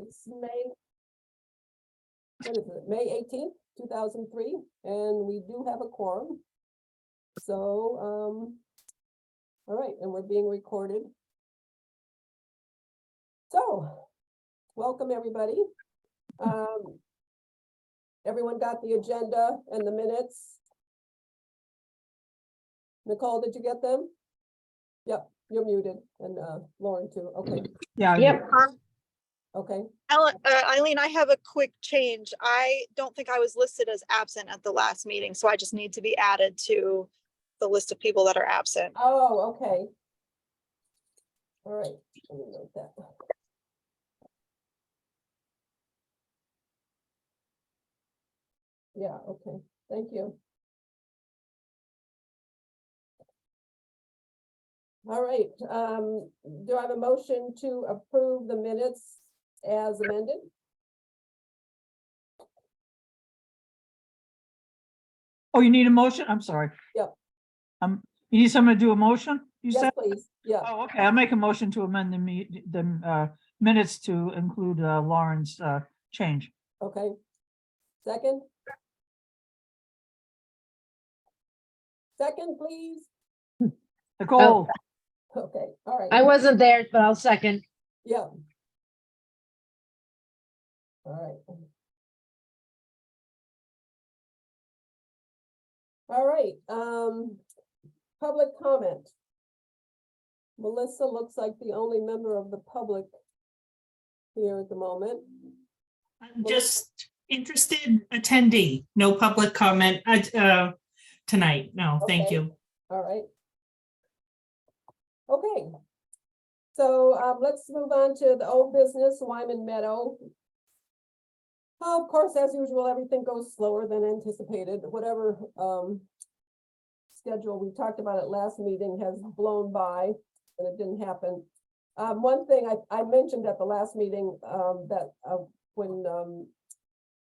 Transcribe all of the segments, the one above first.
It's May. What is it, May 18th, 2003, and we do have a quorum. So, all right, and we're being recorded. So, welcome everybody. Everyone got the agenda and the minutes? Nicole, did you get them? Yep, you're muted, and Lauren too, okay, Yeah. Yep. okay. Eileen, I have a quick change. I don't think I was listed as absent at the last meeting, so I just need to be added to the list of people that are absent. Oh, okay. All right, let me note that. Yeah, okay, thank you. All right, do I have a motion to approve the minutes as amended? Oh, you need a motion? I'm sorry. Yep. You need someone to do a motion? You Yes, said? please, yeah, Oh, okay. I'll make a motion to amend the minutes to include Lauren's change. okay. Second? Second, please. Nicole, Okay, all right. I wasn't there, but I'll second. Yeah. All right. All right, public comment. Melissa looks like the only member of the public here at the moment. I'm just interested attendee, no public comment tonight. No, thank Okay. you. All right. Okay. So let's move on to the old business, Wyman Meadow. Of course, as usual, everything goes slower than anticipated. Whatever schedule we talked about at last meeting has blown by and it didn't happen. One thing I mentioned at the last meeting that when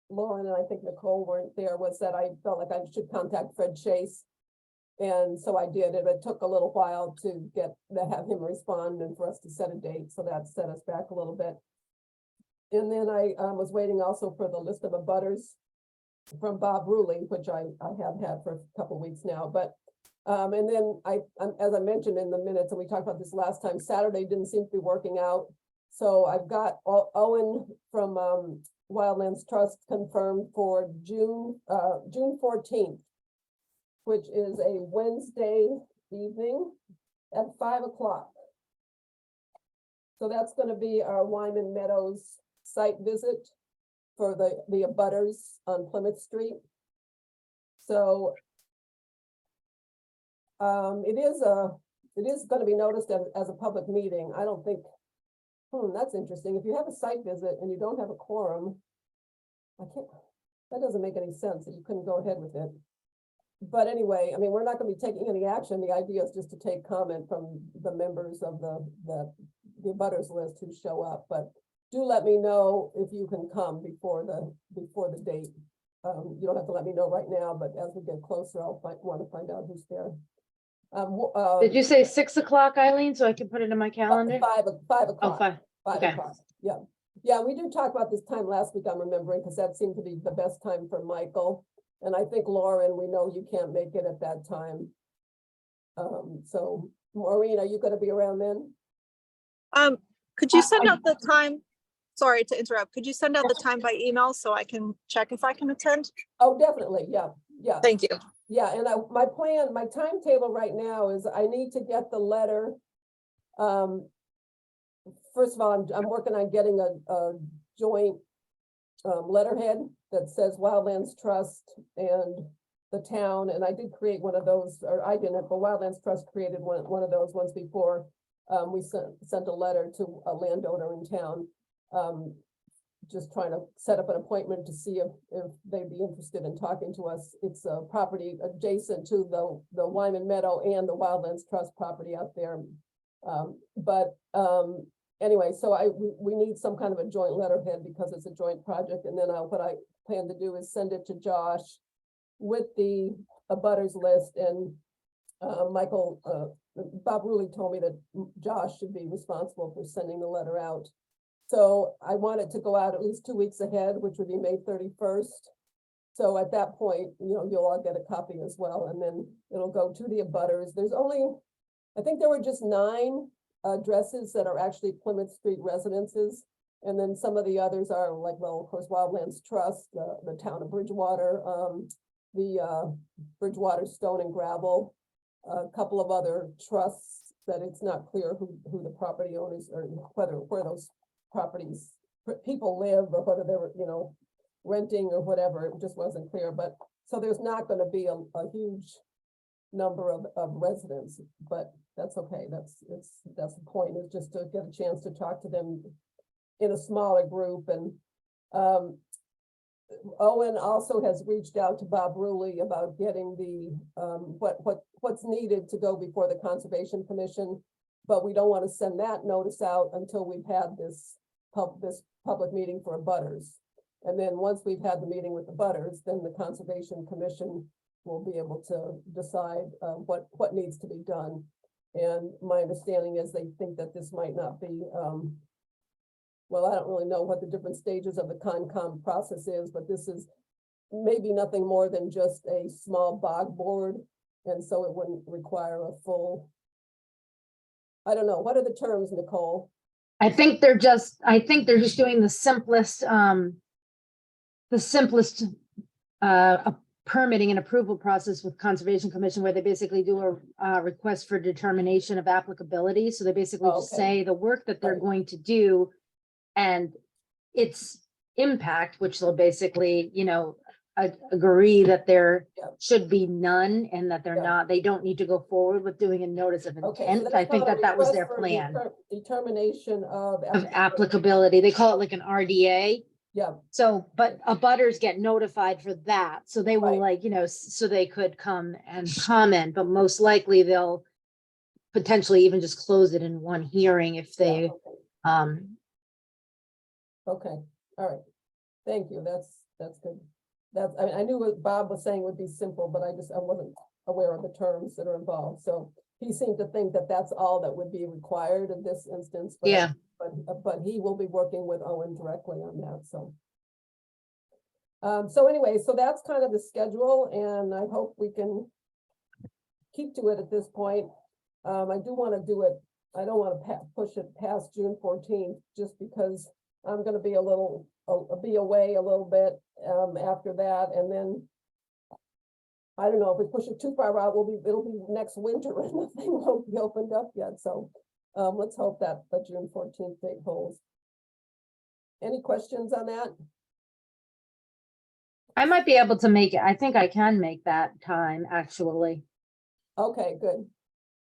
Lauren and I think Nicole weren't there was that I felt like I should contact Fred Chase. And so I did, and it took a little while to have him respond and for us to set a date, so that set us back a little bit. And then I was waiting also for the list of abutters from Bob Ruley, which I have had for a couple of weeks now, but and then as I mentioned in the minutes, and we talked about this last time, Saturday didn't seem to be working out. So I've got Owen from Wildlands Trust confirmed for June 14th. Which is a Wednesday evening at 5 o'clock. So that's going to be our Wyman Meadows site visit for the abutters on Plymouth Street. So it is going to be noticed as a public meeting. I don't think, that's interesting. If you have a site visit and you don't have a quorum, that doesn't make any sense that you couldn't go ahead with it. But anyway, I mean, we're not going to be taking any action. The idea is just to take comment from the members of the abutters list who show up. But do let me know if you can come before the date. You don't have to let me know right now, but as we get closer, I'll want to find out who's there. Did you say 6 o'clock, Eileen, so I can put it in my calendar? 5 Oh, o'clock. 5. 5 okay. o'clock. Yeah. Yeah, we did talk about this time last week, I'm remembering, because that seemed to be the best time for Michael. And I think Lauren, we know you can't make it at that time. So Maureen, are you going to be around then? Could you send out the time? Sorry to interrupt. Could you send out the time by email so I can check if I can attend? Oh, definitely. Yeah. Yeah. Thank you. Yeah. And my timetable right now is I need to get the letter. First of all, I'm working on getting a joint letterhead that says Wildlands Trust and the town, and I did create one of those, or I didn't, but Wildlands Trust created one of those once before. We sent a letter to a landowner in town, just trying to set up an appointment to see if they'd be interested in talking to us. It's a property adjacent to the Wyman Meadow and the Wildlands Trust property out there. Anyway, so we need some kind of a joint letterhead because it's a joint project. And then what I plan to do is send it to Josh with the abutters list. And Bob Ruley told me that Josh should be responsible for sending the letter out. So I want it to go out at least 2 weeks ahead, which would be May 31st. So at that point, you'll all get a copy as well, and then it'll go to the abutters. There's only, I think there were just 9 addresses that are actually Plymouth Street residences. And then some of the others are like, well, of course, Wildlands Trust, the town of Bridgewater, the Bridgewater Stone and Gravel, a couple of other trusts that it's not clear who the property owners or where those properties, people live, or whether they were, renting or whatever. It just wasn't clear. But so there's not going to be a huge number of residents, but that's okay. That's the point, is just to get a chance to talk to them in a smaller group. And Owen also has reached out to Bob Ruley about getting the what's needed to go before the Conservation Commission, but we don't want to send that notice out until we've had this public meeting for abutters. And then once we've had the meeting with the abutters, then the Conservation Commission will be able to decide what needs to be done. And my understanding is they think that this might not be, well, I don't really know what the different stages of the Concom process is, but this is maybe nothing more than just a small bog board. And so it wouldn't require a full, I don't know, what are the terms, Nicole? I think they're just doing the simplest permitting and approval process with Conservation Commission, where they basically do a request for determination of applicability. So they basically just Okay. say the work that they're Right. going to do and its impact, which they'll basically, agree that there Yep. should be none, and that Yep. they don't need to go forward with doing a notice of Okay. intent. So I that's think not a that was request their for plan Determination of. of applicability. They call it like an RDA. Yeah, So, but abutters get notified for that, so they will Right. so they could come and comment, but most likely they'll potentially even just close it in one hearing if yeah, they, okay. Okay, all right. Thank you. That's good. I knew what Bob was saying would be simple, but I wasn't aware of the terms that are involved. So he seemed to think that that's all that would be required in this instance. But yeah. But he will be working with Owen directly on that, so. So anyway, so that's kind of the schedule, and I hope we can keep to it at this point. I do want to do it, I don't want to push it past June 14th, just because I'm going to be be away a little bit after that, and then I don't know, if we push it too far out, it'll be next winter and the thing won't be opened up yet, so let's hope that the June 14th date holds. Any questions on that? I might be able to make it. I think I can make that time, actually. Okay, good.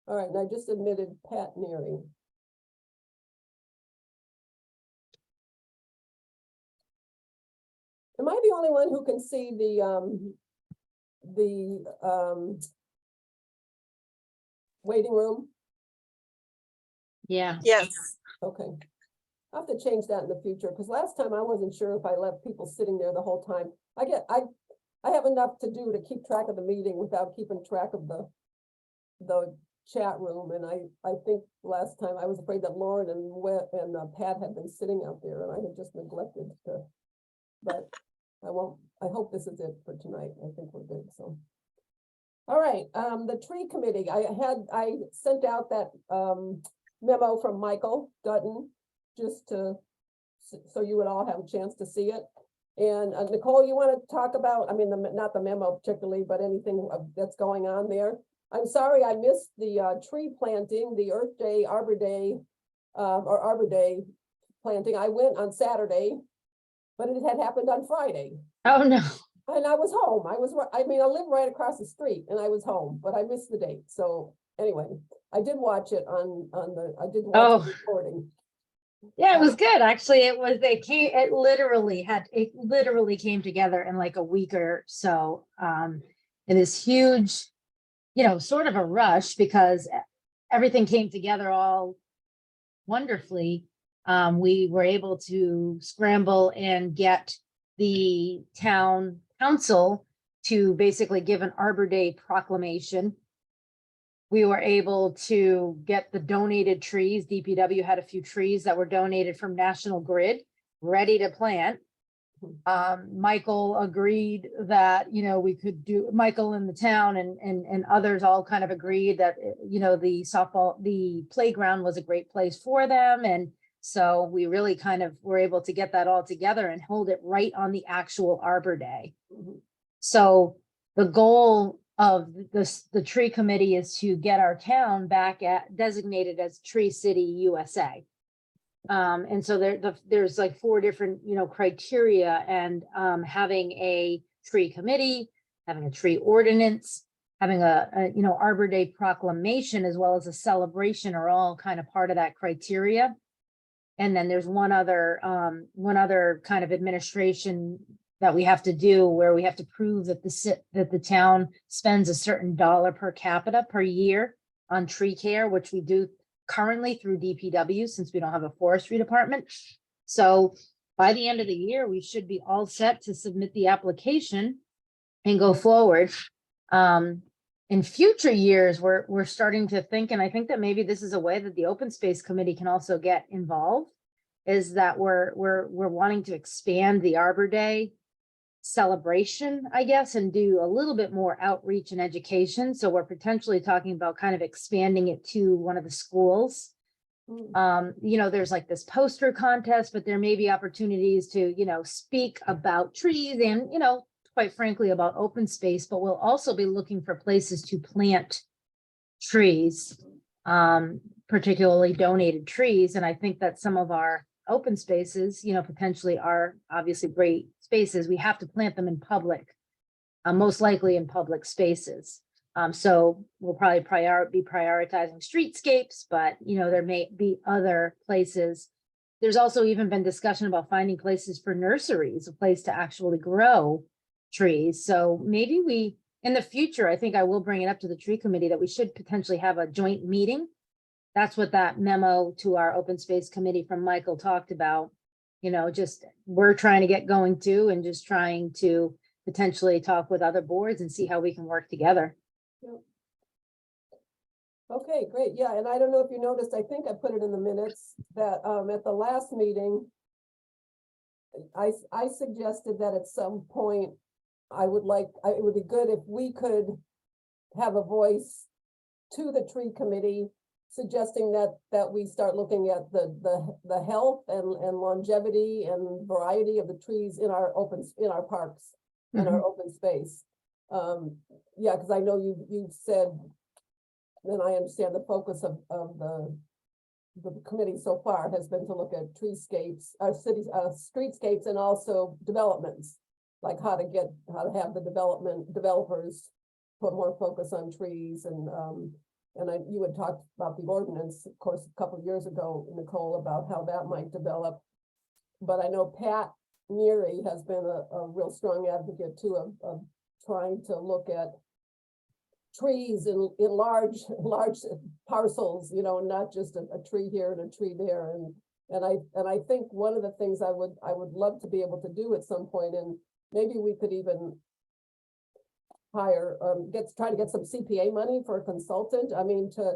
All right, and I just admitted Pat Neary. Am I the only one who can see the waiting room? Yeah. Yes. Okay. I'll have to change that in the future, because last time I wasn't sure if I left people sitting there the whole time. I have enough to do to keep track of the meeting without keeping track of the chat room, and I think last time I was afraid that Lauren and Pat had been sitting out there, and I had just neglected to, but I won't, I hope this is it for tonight. I think we're good, so. All right, the tree committee, I sent out that memo from Michael Dutton, just so you would all have a chance to see it. And Nicole, you want to talk about, I mean, not the memo particularly, but anything that's going on there? I'm sorry I missed the tree planting, the Earth Day, Arbor Day, or Arbor Day planting. I went on Saturday, but it had happened on Friday. Oh, no. And I was home. I live right across the street, and I was home, but I missed the date. So anyway, I did watch it I did watch the recording. Yeah, it was good. Actually, it literally came together in like a week or so. In this huge, sort of a rush, because everything came together all wonderfully. We were able to scramble and get the town council to basically give an Arbor Day proclamation. we were able to get the donated trees. DPW had a few trees that were donated from National Grid, ready to plant. Michael agreed that, you know, we could do, Michael in the town and others all kind of agreed that, you know, the playground was a great place for them. And so we really kind of were able to get that all together and hold it right on the actual Arbor Day. So the goal of the tree committee is to get our town back at designated as Tree City USA. And so there's like 4 different, you know, criteria, and having a tree committee, having a tree ordinance, having a you know, Arbor Day proclamation, as well as a celebration, are all kind of part of that criteria. And then there's one other kind of administration that we have to do, where we have to prove that the town spends a certain dollar per capita per year on tree care, which we do currently through DPW, since we don't have a forestry department. So by the end of the year, we should be all set to submit the application and go forward. In future years, we're starting to think, and I think that maybe this is a way that the Open Space Committee can also get involved, is that we're wanting to expand the Arbor Day celebration, I guess, and do a little bit more outreach and education. So we're potentially talking about kind of expanding it to one of the schools. You know, there's like this poster contest, but there may be opportunities to, you know, speak about trees and, you know, quite frankly, about open space, but we'll also be looking for places to plant trees, particularly donated trees. And I think that some of our open spaces, you know, potentially are obviously great spaces. We have to plant them in public, most likely in public spaces. So we'll probably be prioritizing streetscapes, but, you know, there may be other places. There's also even been discussion about finding places for nurseries, a place to actually grow trees. So maybe we, in the future, I think I will bring it up to the tree committee that we should potentially have a joint meeting. That's what that memo to our open space committee from Michael talked about. You know, just we're trying to get going too, and just trying to potentially talk with other boards and see how we can work together. Okay, great. Yeah, and I don't know if you noticed, I think I put it in the minutes that at the last meeting, I suggested that at some point, it would be good if we could have a voice to the tree committee, suggesting that we start looking at the health and longevity and variety of the trees in our parks and our open space. Yeah, because I know you said, and I understand the focus of the committee so far has been to look at treescapes, streetscapes, and also developments, like how to have the developers put more focus on trees. And you had talked about the ordinance, of course, a couple of years ago, Nicole, about how that might develop. But I know Pat Neary has been a real strong advocate too of trying to look at trees in large parcels, you know, not just a tree here and a tree there. And I think one of the things I would love to be able to do at some point, and maybe we could even hire, try to get some CPA money for a consultant. I mean, to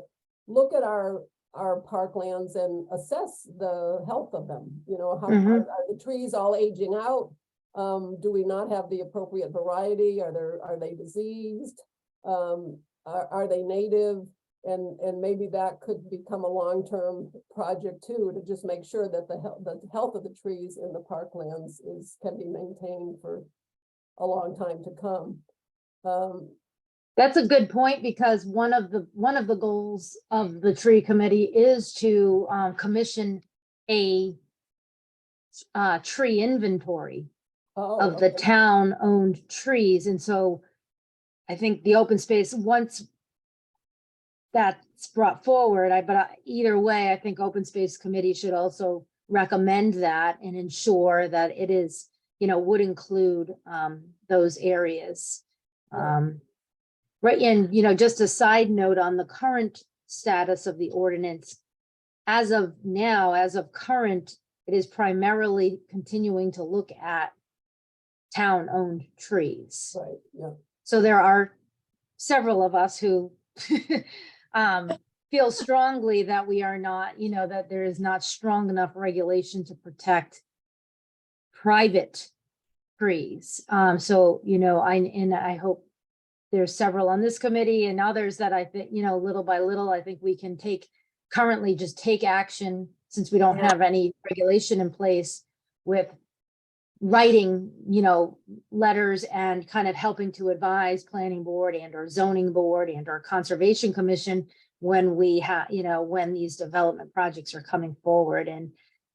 look at our parklands and assess the health of them. You know, how are the trees all aging out? Do we not have the appropriate variety? Are they diseased? Are they native? And maybe that could become a long-term project too, to just make sure that the health of the trees in the parklands can be maintained for a long time to come. That's a good point, because one of the goals of the tree committee is to commission a tree inventory of the town-owned trees. And so I think the open space, once that's brought forward, but either way, I think open space committee should also recommend that and ensure that it is, you know, would include those areas. Right. And, you know, just a side note on the current status of the ordinance, as of now, as of current, it is primarily continuing to look at town-owned trees. Right, yeah. So there are several of us who feel strongly that we are not, that there is not strong enough regulation to protect private trees. So, I hope there's several on this committee and others that I think, little by little, I think we can currently just take action, since we don't have any regulation in place, with writing, letters and kind of helping to advise planning board and or zoning board and or conservation commission when we have, when these development projects are coming forward, and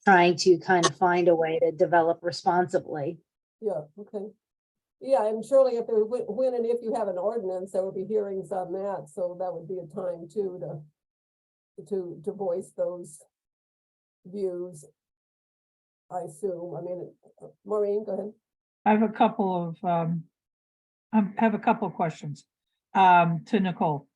trying to kind of find a way to develop responsibly. Yeah, okay. Yeah, and surely if there, when and if you have an ordinance, there will be hearings on that, so that would be a time too to voice those views. I assume, Maureen, go ahead. I have a couple of questions to Nicole.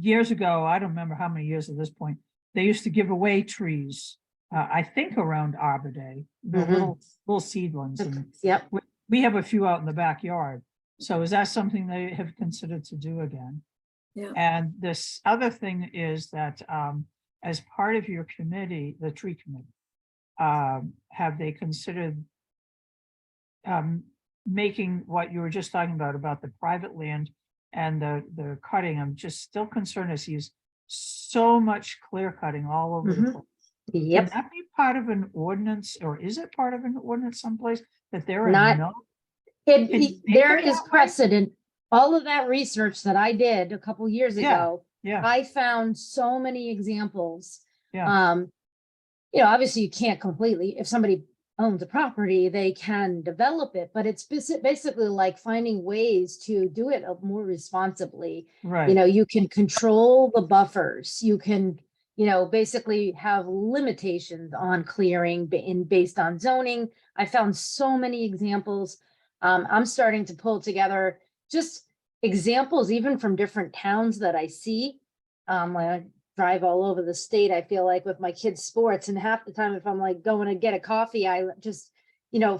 Years ago, I don't remember how many years at this point, they used to give away trees, I think around Arbor Day, the Mhm. little seedlings. And Yep. we have a few out in the backyard. So is that something they have considered to do again? Yeah. And this other thing is that as part of your committee, the tree committee, have they considered making what you were just talking about the private land and the cutting? I'm just still concerned as he's so much clear cutting all over the Mhm. place. Yep. Can that be part of an ordinance, or is it part of an ordinance someplace that there are Not- no? There it is that way? precedent. All of that research that I did a couple years Yeah. ago, Yeah, I found so many examples. Yeah. Obviously you can't completely, if somebody owns a property, they can develop it, but it's basically like finding ways to do it more responsibly. right. You can control the buffers. You can, basically have limitations on clearing based on zoning. I found so many examples. I'm starting to pull together just examples, even from different towns that I see. When I drive all over the state, I feel like, with my kids' sports, and half the time if I'm like going to get a coffee, I just,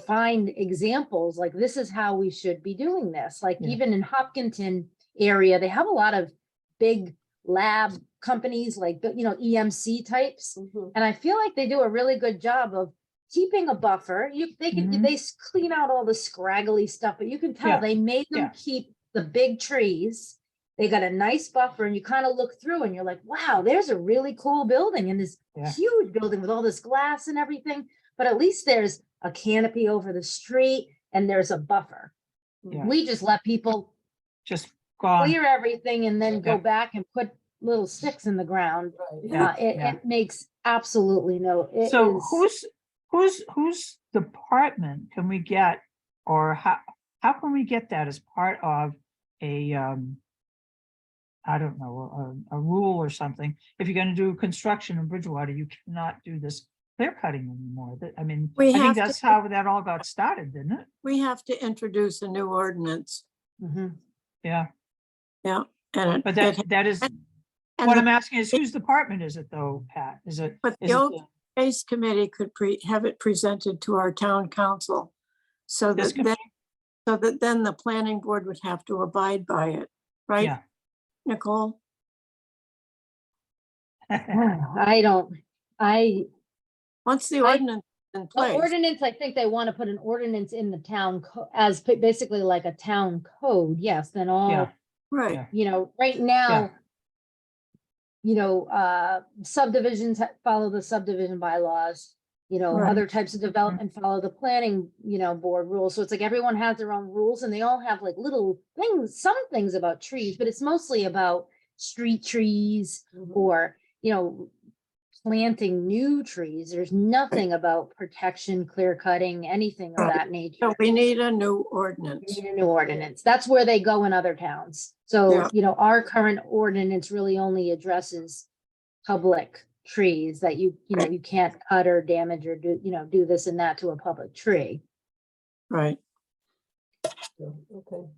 find examples like, this is how we should be doing this. Like Yeah. even in Hopkinton area, they have a lot of big lab companies, like, EMC types. Mhm. And I feel like they do a really good job of keeping a buffer. Mhm. They clean out all the scraggly stuff, but you can tell Yeah, they made them yeah. keep the big trees. They got a nice buffer, and you kind of look through and you're like, wow, there's a really cool building, and this Yeah. huge building with all this glass and everything. But at least there's a canopy over the street and there's a buffer. Yeah. We just let people Just gone. clear everything and then go Yeah. back and put little sticks in the ground. Right. Yeah. It makes absolutely it So is- whose department can we get, or how can we get that as part of a I don't know, a rule or something? If you're gonna do construction in Bridgewater, you cannot do this clear cutting anymore. I We think have to- that's how that all got started, didn't it? We have to introduce a new ordinance. Mhm. Yeah, Yeah. And but it- that is, and what the- I'm asking is, whose department is it though, Pat? Is it? But is the it open space committee could have it presented to our town council. So this that then the planning board would have to abide by it, right, Yeah. Nicole? Once the I- ordinance is in The place, ordinance, I think they want to put an ordinance in the town as basically like a town code. Yes, then all, Yeah. right, Yeah. right now, subdivisions follow the subdivision bylaws. Right. Other types of development follow the planning, board rules. So it's like everyone has their own rules, and they all have like little things, some things about trees, but it's mostly about street trees Mhm. or, planting new trees. There's nothing about protection, clear cutting, anything of Right. that nature. so we need a new ordinance. Need a new ordinance. That's where they go in other towns. So, Yeah. our current ordinance really only addresses public trees that you can't cut or damage or do this and that to a public tree. Right, Yeah, okay.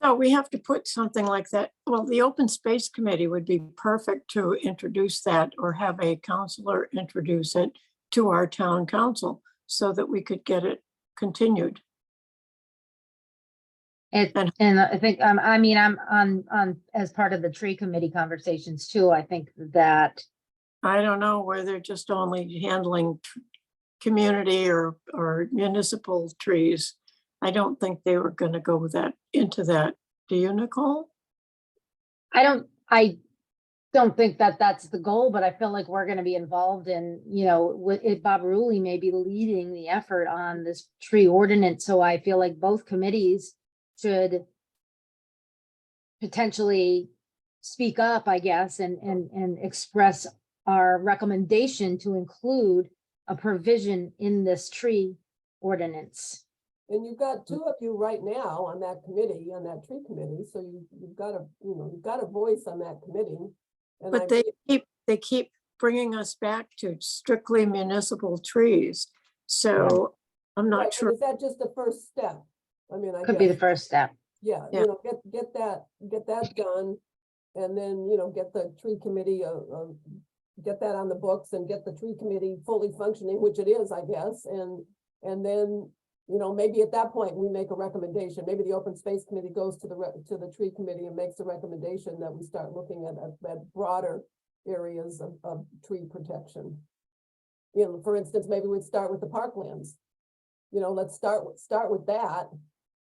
so we have to put something like that. Well, the open space committee would be perfect to introduce that, or have a counselor introduce it to our town council so that we could get it continued. It, And- and I think, I mean, I'm on, as part of the tree committee conversations too, I think that, I don't know where they're just only handling community or municipal trees. I don't think they were gonna go with that, into that. Do you, Nicole? I don't think that that's the goal, but I feel like we're gonna be involved in, you know, with it, Bob Rulli may be leading the effort on this tree ordinance, so I feel like both committees should potentially speak up, I guess, and express our recommendation to include a provision in this tree ordinance. And you've got two of you right now on that committee, on that tree committee, so you've got a, you know, you've got a voice on that committee. And But they keep bringing us back to strictly municipal trees. So I'm Right, not but sure. is that just the first step? I mean, I Could be the guess, first step. yeah, Yeah. you know, get that done. And then, you know, get the tree committee, get that on the books and get the tree committee fully functioning, which it is, I guess, and then, you know, maybe at that point, we make a recommendation, maybe the open space committee goes to the tree committee and makes a recommendation that we start looking at broader areas of tree protection. You know, for instance, maybe we'd start with the parklands. You know, let's start with that.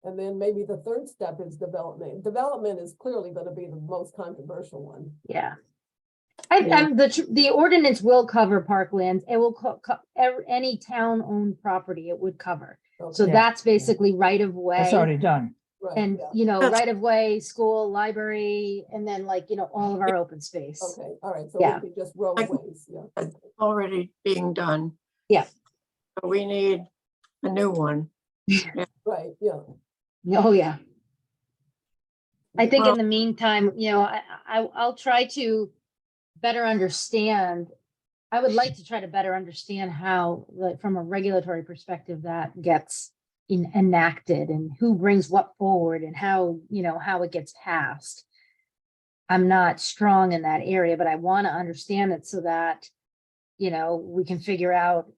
And then maybe the third step is development. Development is clearly gonna be the most controversial one. Yeah. Yeah. The ordinance will cover parklands. It will any town-owned property it would cover. So Okay, Yeah. that's basically right of That's already way. done. right, And, yeah, you know, That's- right of way, school, library, and then like, you know, all of our open space. okay, all right, so Yeah. it would be just roadways, yeah. Already being done. Yeah. So we need a new one. Right, yeah. Oh, yeah. I think Well- in the meantime, you know, I'll try to better understand. I would like to try to better understand how, like, from a regulatory perspective, that gets enacted and who brings what forward and how, you know, how it gets passed. I'm not strong in that area, but I want to understand it so that, you know, we can figure out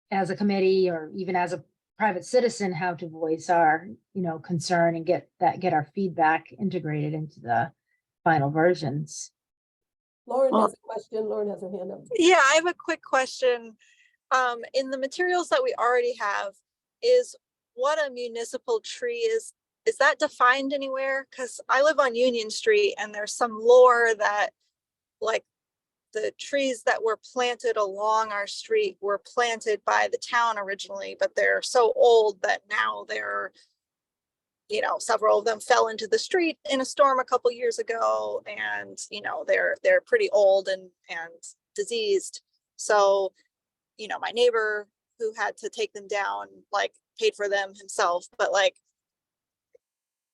as a committee or even as a private citizen, how to voice our, you know, concern and get our feedback integrated into the final versions. Lauren Well- has a question. Lauren has her hand up. Yeah, I have a quick question. In the materials that we already have, is what a municipal tree is that defined anywhere? Because I live on Union Street and there's some lore that like the trees that were planted along our street were planted by the town originally, but they're so old that now they're, you know, several of them fell into the street in a storm a couple years ago, and you know they're pretty old and diseased. So, you know, my neighbor who had to take them down like paid for them himself, but like,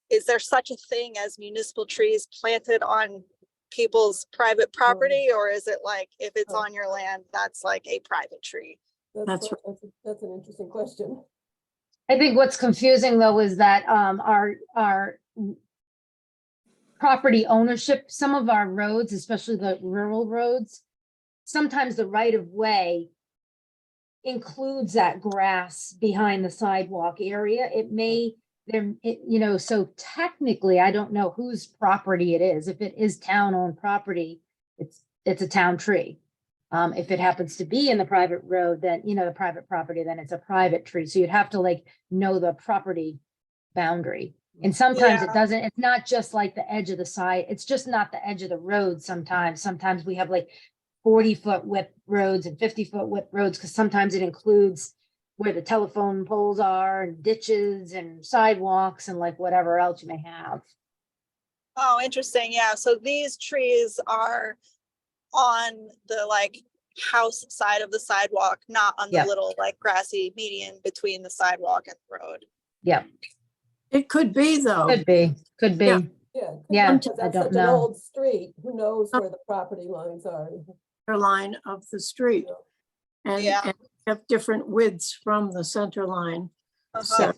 is there such a thing as municipal trees planted on people's private property, or is it like if it's Oh. on your land, that's like a private tree? That's That's an interesting question. I think what's confusing though is that our property ownership, some of our roads, especially the rural roads, sometimes the right of way includes that grass behind the sidewalk area. It may, you know, so technically, I don't know whose property it is. If it is town-owned property, it's a town tree. If it happens to be in the private road, then, you know, the private property, then it's a private tree. So you'd have to like know the property boundary. And sometimes it Yeah. doesn't, it's not just like the edge of the side. It's just not the edge of the road sometimes. Sometimes we have like 40-foot width roads and 50-foot width roads, because sometimes it includes where the telephone poles are and ditches and sidewalks and like whatever else you may have. Oh, interesting. Yeah. So these trees are on the like house side of the sidewalk, not on the Yeah. little like grassy median between the sidewalk and the road. Yeah, It could be though. could be, could be. Yeah. Yeah. Yeah, Because I that's don't such an know. old street. Who knows where the property lines are? Center line of the street. And Yeah. and have different widths from the center line. Uh-huh. So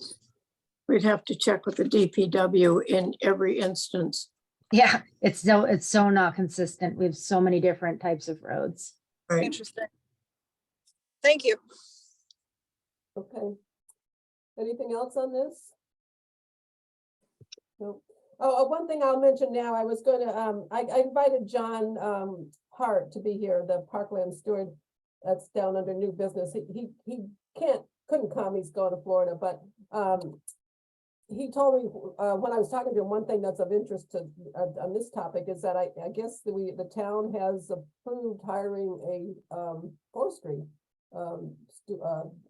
we'd have to check with the DPW in every instance. Yeah, it's so not consistent. We have so many different types of roads. Right. Interesting. Thank you. Okay. Anything else on this? No. Oh, one thing I'll mention now, I was gonna, I invited John, Hart to be here, the Parkland steward. That's down under new business. He couldn't come, he's going to Florida, but, he told me, when I was talking to him, one thing that's of interest to, on this topic is that I guess the town has approved hiring a, forestry,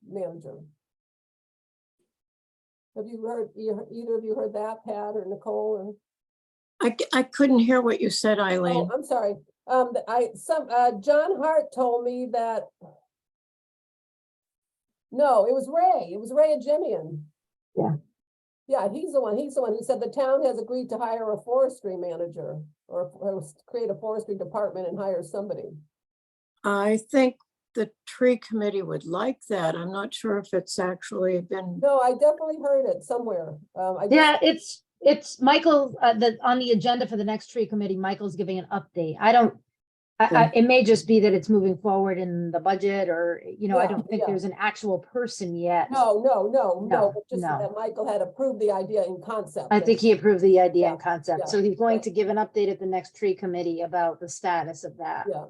manager. Have you heard, either of you heard that, Pat or Nicole? Or I couldn't hear what you said, oh, Eileen. I'm sorry. John Hart told me that. No, it was Ray. It was Ray Ajemian. Yeah. Yeah, he's the one who said the town has agreed to hire a forestry manager or create a forestry department and hire somebody. I think the tree committee would like that. I'm not sure if it's actually been, No, I definitely heard it somewhere. Yeah, it's Michael, on the agenda for the next tree committee, Michael's giving an update. It may just be that it's moving forward in the budget or, I Yeah, don't think yeah. there's an actual person yet. No, No, but just no. that Michael had approved the idea in concept. I think he approved the idea Yeah, and concept. yeah, So he's going right. to give an update at the next tree committee about the status of that. Yeah.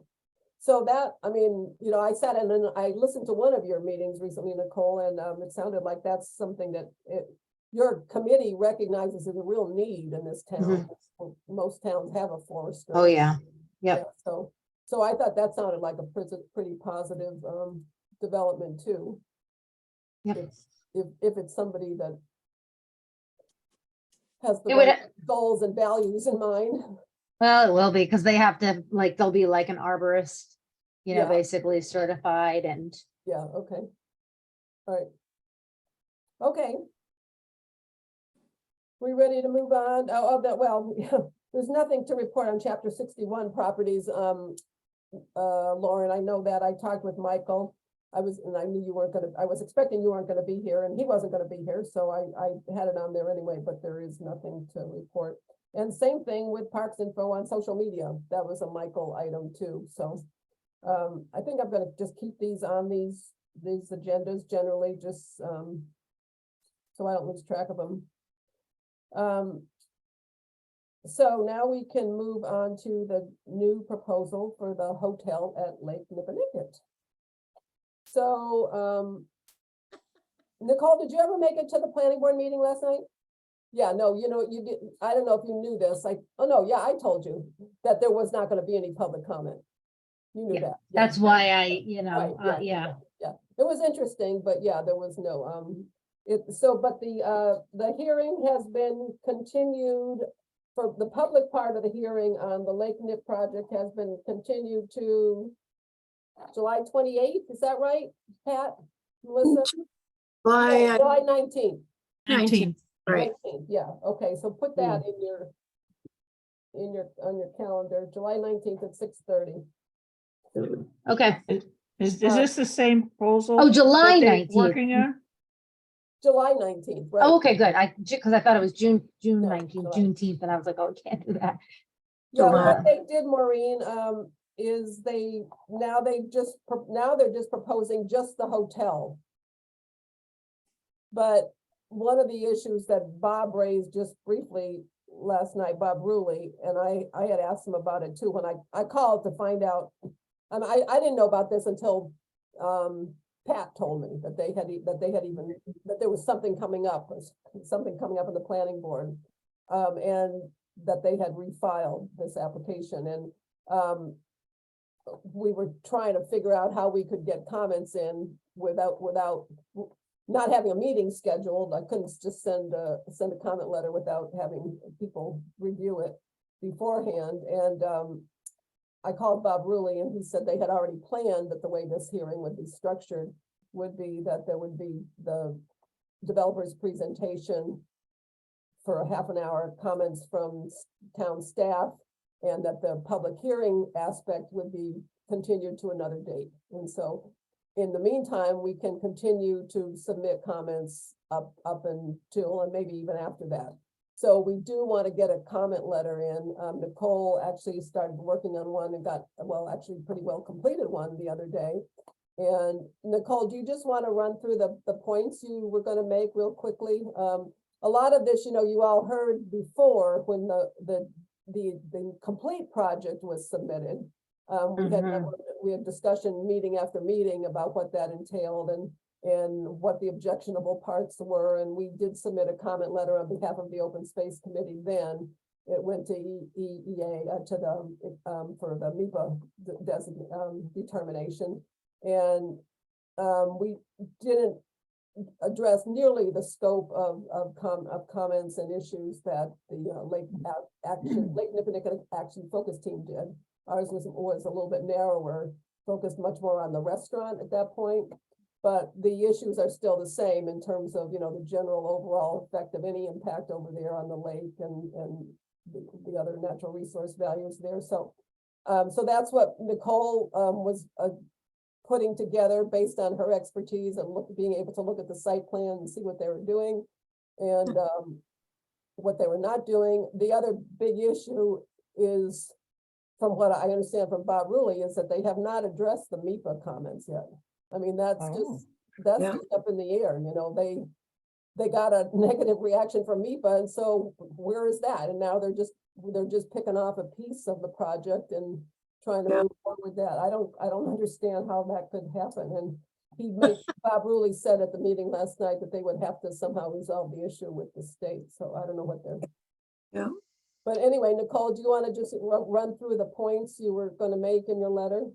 So that, I mean, I sat in and I listened to one of your meetings recently, Nicole, and it sounded like that's something that your committee recognizes as a real need in this town. Most towns have a forester. Oh, yeah. Yep. Yeah, so I thought that sounded like a pretty positive development too. Yep. If it's somebody that has the It would- right goals and values in mind. Well, it will be because they have to, they'll be like an arborist, Yeah. basically certified and. Yeah, okay. All right. Okay. We ready to move on? There's nothing to report on chapter 61 properties. Lauren, I know that I talked with Michael. I knew you weren't I was expecting you weren't gonna be here and he wasn't gonna be here, so I had it on there anyway, but there is nothing to report. And same thing with Parks Info on social media. That was a Michael item too, so. I think I'm gonna just keep these on these agendas generally, just, so I don't lose track of them. So now we can move on to the new proposal for the hotel at Lake Nippernicket. So, Nicole, did you ever make it to the planning board meeting last night? Yeah, no, you did. I don't know if you knew this. I told you that there was not going to be any public comment. You knew Yeah, that. Yeah. That's why I, Right, yeah. Yeah, it was interesting, but yeah, there was no, but the hearing has been continued. For the public part of the hearing on the Lake Nip project has been continued to July 28th, is that right, Pat? Melissa? by No, July 19th. 19. right. 19th, yeah, okay, so put that on your calendar, July 19th at 6:30. Okay. Is this the same proposal? Oh, July that they're 19th. Working on? July 19th, right? Oh, okay, good. Because I thought it was June No, 19th, July. Juneteenth, and I was like, oh, I can't do that. Yeah, July. what they did, Maureen, is they're just proposing just the hotel. But one of the issues that Bob raised just briefly last night, Bob Ruley, and I had asked him about it too, when I called to find out. I didn't know about this until, Pat told me that that there was something coming up in the planning board. And that they had refiled this application and, we were trying to figure out how we could get comments in without not having a meeting scheduled. I couldn't just send a comment letter without having people review it beforehand. And, I called Bob Ruley and he said they had already planned that the way this hearing would be structured would be that there would be the developer's presentation for a half an hour, comments from town staff, and that the public hearing aspect would be continued to another date. And so in the meantime, we can continue to submit comments up until, and maybe even after that. So we do want to get a comment letter in. Nicole actually started working on one and got, actually pretty well completed one the other day. And Nicole, do you just want to run through the points you were going to make real quickly? a lot of this, you all heard before when the complete project was submitted. Mhm. We had discussion meeting after meeting about what that entailed and what the objectionable parts were, and we did submit a comment letter on behalf of the Open Space Committee then. It went to EEA, to the, for the MIPA determination. And we didn't address nearly the scope of comments and issues that the Lake Nippenink Action Focus Team did. Ours was a little bit narrower, focused much more on the restaurant at that point. But the issues are still the same in terms of, the general overall effect of any impact over there on the lake and the other natural resource values there. So, so that's what Nicole was putting together based on her expertise and being able to look at the site plan and see what they were doing and what they were not doing. The other big issue is, from what I understand from Bob Ruley, is that they have not addressed the MIPA comments yet. I mean, that's Yeah. just up in the air, they got a negative reaction from MIPA, and so where is that? And now they're just picking off a piece of the project and trying to Yeah. move forward with that. I don't understand how that could happen. And Bob Ruley said at the meeting last night that they would have to somehow resolve the issue with the state. So I don't know what they're. Yeah. But anyway, Nicole, do you want to just run through the points you were going to make in your letter?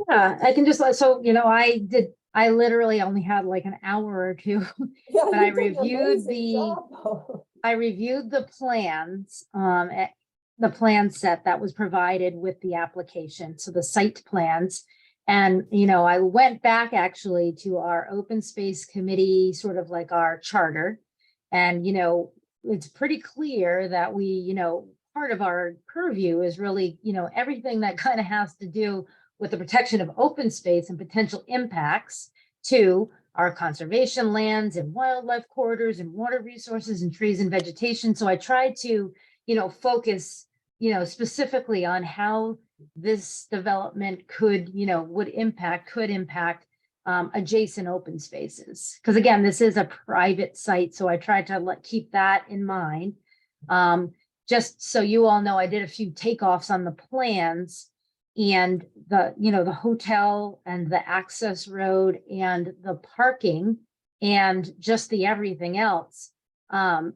Yeah, I can just, so, I literally only had like an hour or two, Yeah, but I you did an reviewed amazing job, though. I reviewed the plans, the plan set that was provided with the application, so the site plans. And, I went back actually to our open space committee, sort of like our charter. And, it's pretty clear that we, part of our purview is really, everything that kind of has to do with the protection of open space and potential impacts to our conservation lands and wildlife corridors and water resources and trees and vegetation. So I tried to, focus, specifically on how this development could impact adjacent open spaces. Because again, this is a private site, so I tried to keep that in mind. Just so you all know, I did a few takeoffs on the plans, and the hotel and the access road and the parking and just the everything else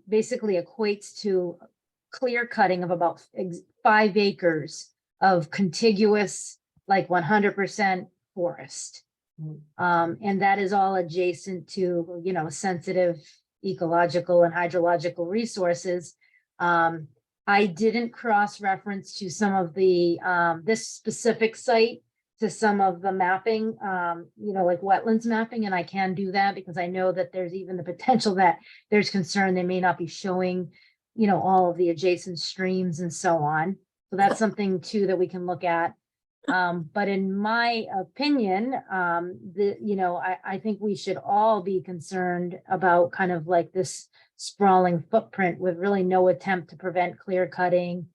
basically equates to clear cutting of about 5 acres of contiguous, like 100% forest. And that is all adjacent to, sensitive ecological and hydrological resources. I didn't cross-reference to some of the, this specific site to some of the mapping, like wetlands mapping, and I can do that because I know that there's even the potential that there's concern they may not be showing, all of the adjacent streams and so on. So that's something too that we can look at. But in my opinion, I think we should all be concerned about kind of like this sprawling footprint with really no attempt to prevent clear cutting,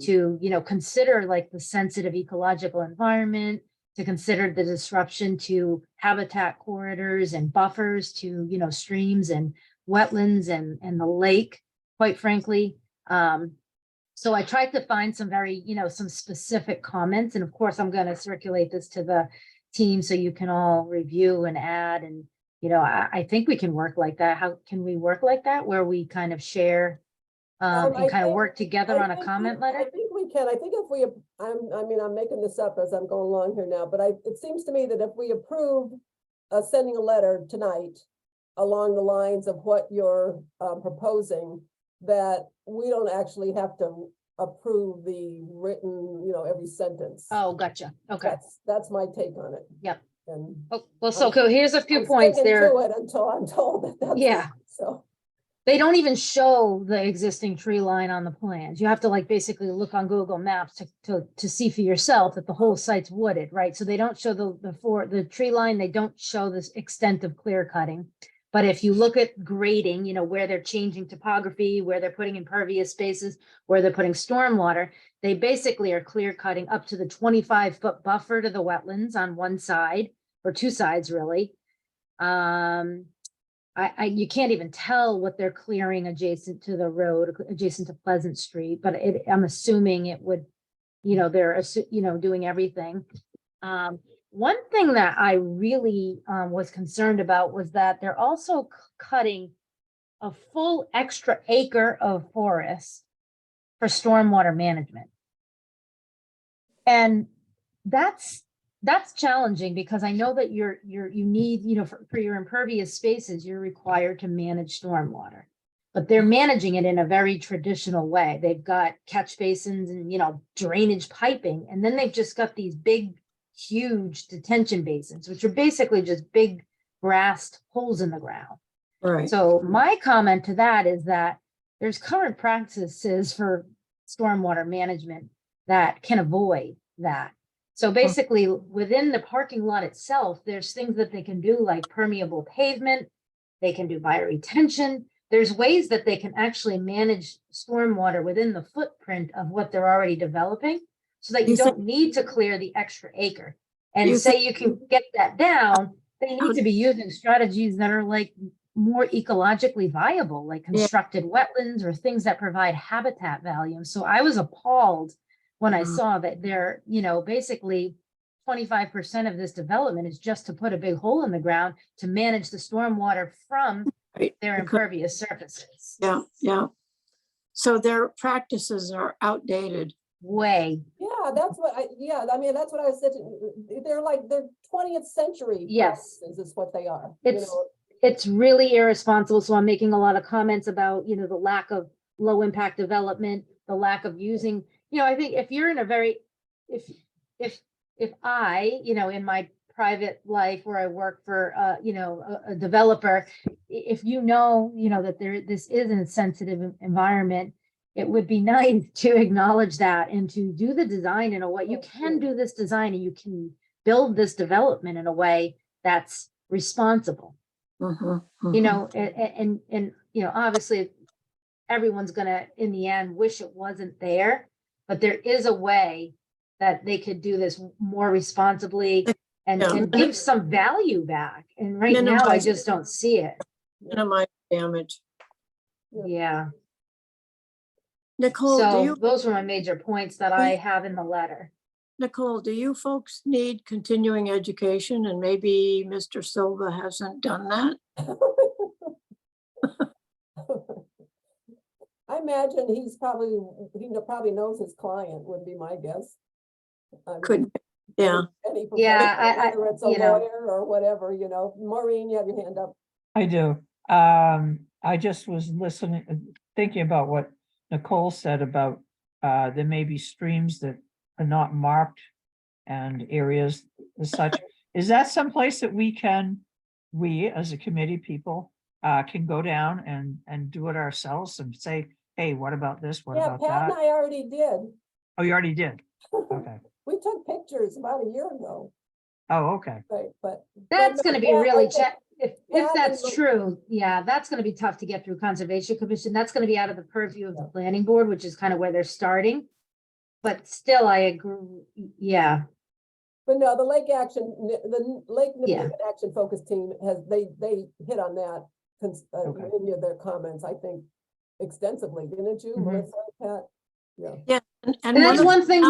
to, consider like the sensitive ecological environment, to consider the disruption to habitat corridors and buffers to, streams and wetlands and the lake, quite frankly. So I tried to find some very, some specific comments. And of course, I'm going to circulate this to the team so you can all review and add. And, I think we can work like that. How can we work like that, where we kind of share and kind of work together on a comment letter? I think we can. I think if we, I'm making this up as I'm going along here now, but it seems to me that if we approve sending a letter tonight along the lines of what you're proposing, that we don't actually have to approve the written, every sentence. Oh, gotcha. Okay. That's my take on it. Yep. And Oh, well, so here's a few I'm points sticking there. to it until I'm told that that's. Yeah. So. They don't even show the existing tree line on the plans. You have to basically look on Google Maps to see for yourself that the whole site's wooded, right? So they don't show the tree line. They don't show this extent of clear cutting. But if you look at grading, where they're changing topography, where they're putting impervious spaces, where they're putting stormwater, they basically are clear cutting up to the 25-foot buffer to the wetlands on one side, or two sides really. you can't even tell what they're clearing adjacent to the road, adjacent to Pleasant Street, but I'm assuming it would, they're, doing everything. One thing that I really was concerned about was that they're also cutting a full extra acre of forest for stormwater management. And that's challenging because I know that you need, for your impervious spaces, you're required to manage stormwater. But they're managing it in a very traditional way. They've got catch basins and, drainage piping, and then they've just got these big, huge detention basins, which are basically just big grassed holes in the ground. Right. So my comment to that is that there's current practices for stormwater management that can avoid that. So basically, within the parking lot itself, there's things that they can do like permeable pavement. They can do bioretention. There's ways that they can actually manage stormwater within the footprint of what they're already developing so that you don't need to clear the extra acre. And say you can get that down, they need to be using strategies that are like more ecologically viable, like constructed wetlands or things that provide habitat value. So I was appalled when I saw that they're, basically 25% of this development is just to put a big hole in the ground to manage the stormwater from their impervious surfaces. Yeah, yeah. So their practices are outdated. Way. Yeah, that's what that's what I said. They're 20th century. Yes. Is what they are. It's really irresponsible. So I'm making a lot of comments about, the lack of low impact development, the lack of using, I think if you're in a very, if I, in my private life where I work for, a developer, if that this is a sensitive environment, it would be nice to acknowledge that and to do the design in a way. You can do this design and you can build this development in a way that's responsible. And obviously everyone's gonna, in the end, wish it wasn't there, but there is a way that they could do this more responsibly and give some value back. And right now, I just don't see it. Minimize damage. Yeah. Nicole, So those were my major points that I have in the letter. Nicole, do you folks need continuing education? And maybe Mr. Silva hasn't done that? I imagine he probably knows his client, would be my guess. Could, yeah. Whether it's a lawyer or whatever, Maureen, you have your hand up. I do. I just was thinking about what Nicole said about there may be streams that are not marked and areas as such. Is that someplace that we as a committee people can go down and do it ourselves and say, hey, what about this? What about Pat and that? I already did. Oh, you already did? Okay. We took pictures about a year ago. Oh, okay. Right, but That's going to be really if Yeah, that's and- true, that's going to be tough to get through Conservation Commission. That's going to be out of the purview of the planning board, which is kind of where they're starting. But still, I agree. Yeah. But no, the Lake Yeah. Nipmuc Action Focus Team they hit on that Okay. in any of their comments, I think, extensively, didn't you, Mhm. Melissa, Pat? Yeah. Yeah. And And that's of- one thing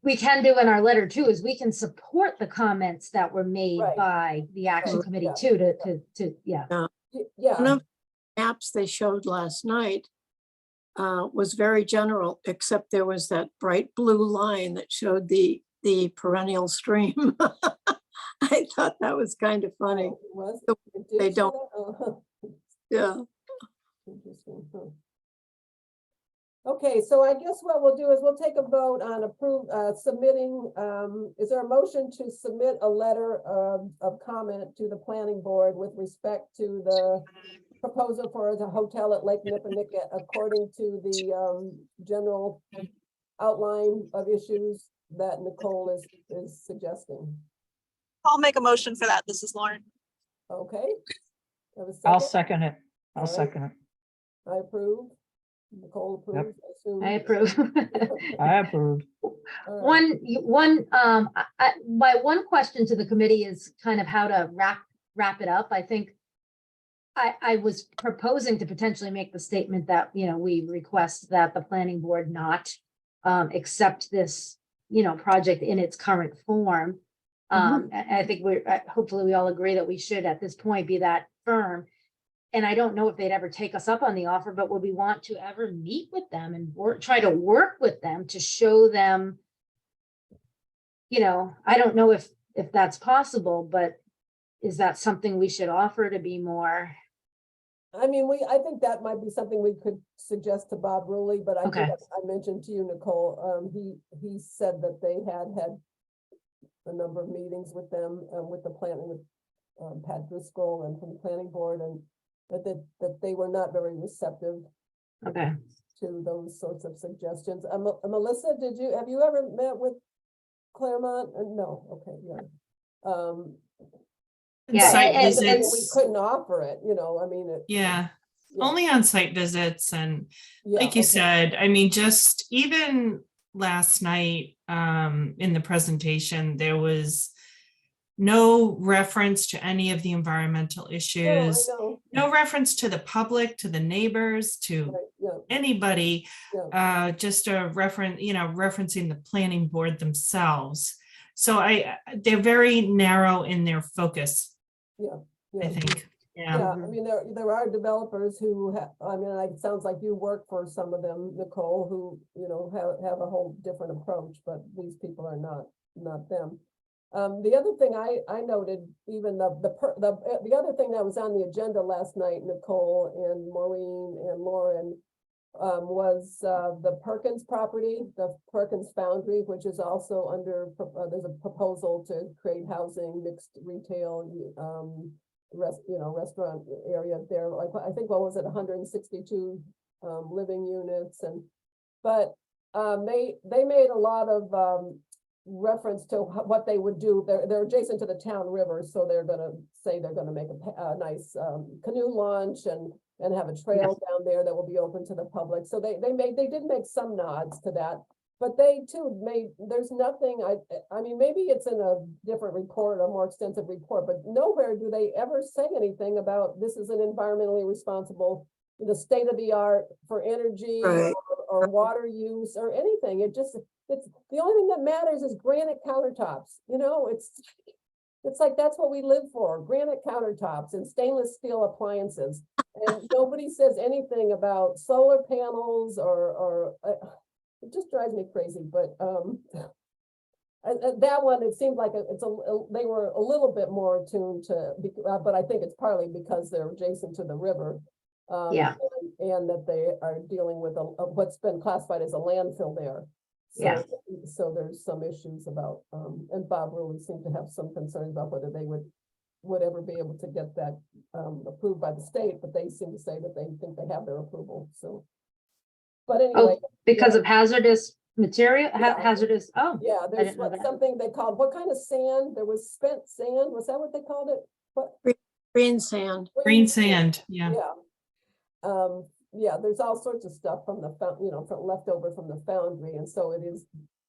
we can do in our letter too, is we can support the comments that were made Right. by the action Right, committee yeah. too, to Yeah. One of the maps they showed last night was very general, except there was that bright blue line that showed the perennial stream. I thought that was kind of funny. Oh, it was? So It did they show don't- that? Oh, Yeah. interesting, huh. Okay, so I guess what we'll do is we'll take a vote on submitting, is there a motion to submit a letter of comment to the planning board with respect to the proposal for the hotel at Lake Nipmuc according to the general outline of issues that Nicole is suggesting? I'll make a motion for that. This is Lauren. Okay. Have a I'll second? second it. All I'll right. second it. I approve. Nicole approves, I assume. I approve. I approve. All right. My one question to the committee is kind of how to wrap it up. I think I was proposing to potentially make the statement that, you know, we request that the planning board not accept this, you know, project in its current form. I think hopefully we all agree that we should at this point be that firm. And I don't know if they'd ever take us up on the offer, but would we want to ever meet with them and try to work with them to show them, you know, I don't know if that's possible, but is that something we should offer to be more? I mean, I think that might be something we could suggest to Bob Rowley, but I Okay. think I mentioned to you, Nicole, he said that they had a number of meetings with them, with the planning, with Pat Driscoll and from the planning board, and that they were not very receptive Okay. to those sorts of suggestions. Melissa, have you ever met with Claremont? No, okay, yeah. And Yeah, site and- We visits, couldn't offer it, you know, I mean, yeah, yeah. only on site visits. And Yeah, like you okay. said, I mean, just even last night, in the presentation, there was no reference to any of the environmental No, I issues, know, no reference to the public, to the neighbors, to right, yeah, anybody, yeah. just a reference, you know, referencing the planning board themselves. So they're very narrow in their focus, Yeah. I think. Yeah. Yeah, I mean, there are developers who I mean, it sounds like you work for some of them, Nicole, who, you know, have a whole different approach, but these people are not them. The other thing I noted, even the other thing that was on the agenda last night, Nicole and Maureen and Lauren, was the Perkins property, the Perkins Foundry, which is also under, there's a proposal to create housing, mixed retail, restaurant area there, like, I think, what was it, 162 living units, but they made a lot of reference to what they would do. They're adjacent to the town river, so they're gonna say they're gonna make a nice canoe launch and have a trail down there that will be open to the public. So they did make some nods to that, but they too there's nothing, I mean, maybe it's in a different report, a more extensive report, but nowhere do they ever say anything about this is an environmentally responsible, the state of the art for energy Right. or water use or anything. It's the only thing that matters is granite countertops, you know, it's like, that's what we live for, granite countertops and stainless steel appliances. And nobody says anything about solar panels or it just drives me crazy, but that one, it seemed like they were a little bit more attuned to, but I think it's partly because they're adjacent to the river. Yeah. And that they are dealing with what's been classified as a landfill there. So, Yeah. so there's some issues about, and Bob really seemed to have some concerns about whether they would ever be able to get that approved by the state, but they seem to say that they think they have their approval, so. But anyway, Because of hazardous material, Yeah. hazardous, oh, yeah, there's didn't know that. something they called, what kind of sand? There was spent sand, was that what they called it? What? Green sand. Green sand, yeah. Yeah. Yeah, there's all sorts of stuff from the from leftover from the foundry, and so it is,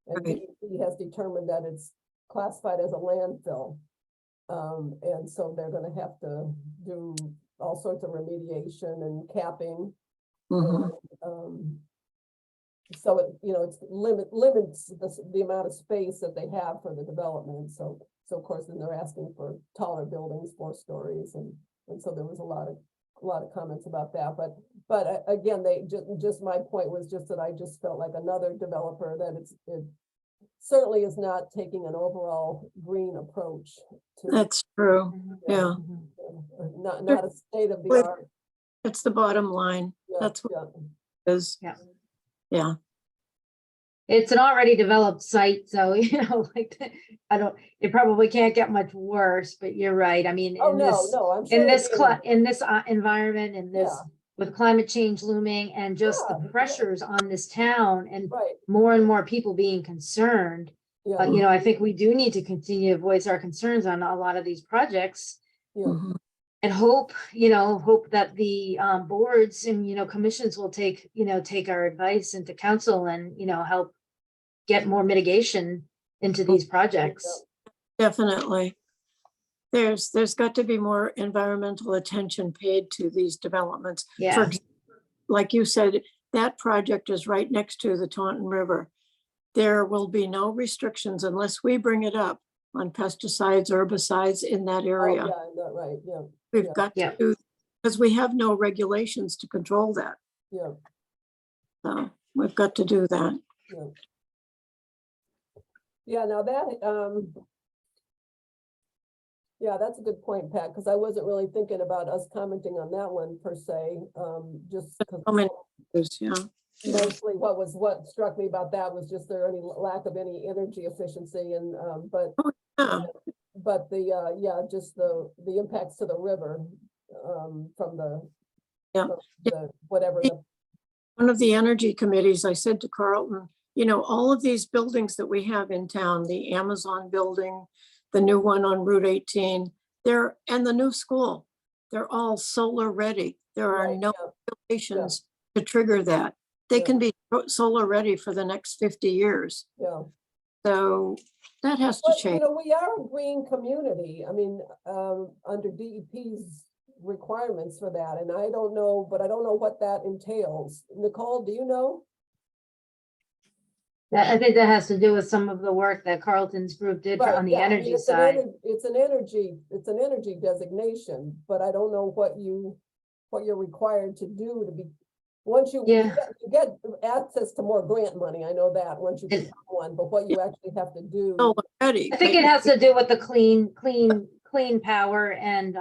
and Right. he has determined that it's classified as a landfill. And so they're gonna have to do all sorts of remediation and capping. Mhm. So it, it's limits the amount of space that they have for the development, so of course, then they're asking for taller buildings, 4 stories, and so there was a lot of comments about that, but again, they just my point was just that I just felt like another developer that it certainly is not taking an overall green approach to, That's true. Yeah, not a state of the art. it's the bottom line. Yeah, That's what yeah. it is. Yeah. Yeah, It's an already developed site, so, like, it probably can't get much worse, but you're right. I mean, Oh, in no, this, no, I'm sure. in this, it is. in this environment, in this, Yeah. with climate change looming and just Yeah, the yeah. pressures on this town and Right, more and more people being concerned. yeah, I think we do need to continue to voice our concerns on a lot of these projects yeah, Mhm. and hope that the boards and, commissions will take our advice into council and, help get more mitigation into these projects. Definitely. there's got to be more environmental attention paid to these developments. For Yeah. like you said, that project is right next to the Taunton River. There will be no restrictions unless we bring it up on pesticides, herbicides in that Oh, area. yeah, that right, yeah, We've yeah. got Yeah. to do, because we have no regulations to control that. yeah. So we've got to do that. Yeah, now that, yeah, that's a good point, Pat, because I wasn't really thinking about us commenting on that one per se, just because So many others, yeah. mostly what struck me about that was just there any lack of any energy efficiency and, Yeah, but the, yeah, just the impacts to the river, from the, Yeah. from the, whatever the, one of the energy committees, I said to Carlton, you know, all of these buildings that we have in town, the Amazon building, the new one on Route 18, and the new school, they're all solar ready. There are right, no yeah, regulations to trigger that. They Yeah. can be solar ready for the next 50 years. yeah. So that has to But, you change. know, we are a green community. I mean, under DEP's requirements for that, and I don't know, but I don't know what that entails. Nicole, do you know? I think that has to do with some of the work that Carlton's group did Right, on the yeah, I mean, energy it's an side. It's an energy designation, but I don't know what you're required to do to be, once you Yeah. you get access to more grant money, I know that, once you It- become one, but what you actually have to do. Solar ready. I think but it has to do with the clean power and,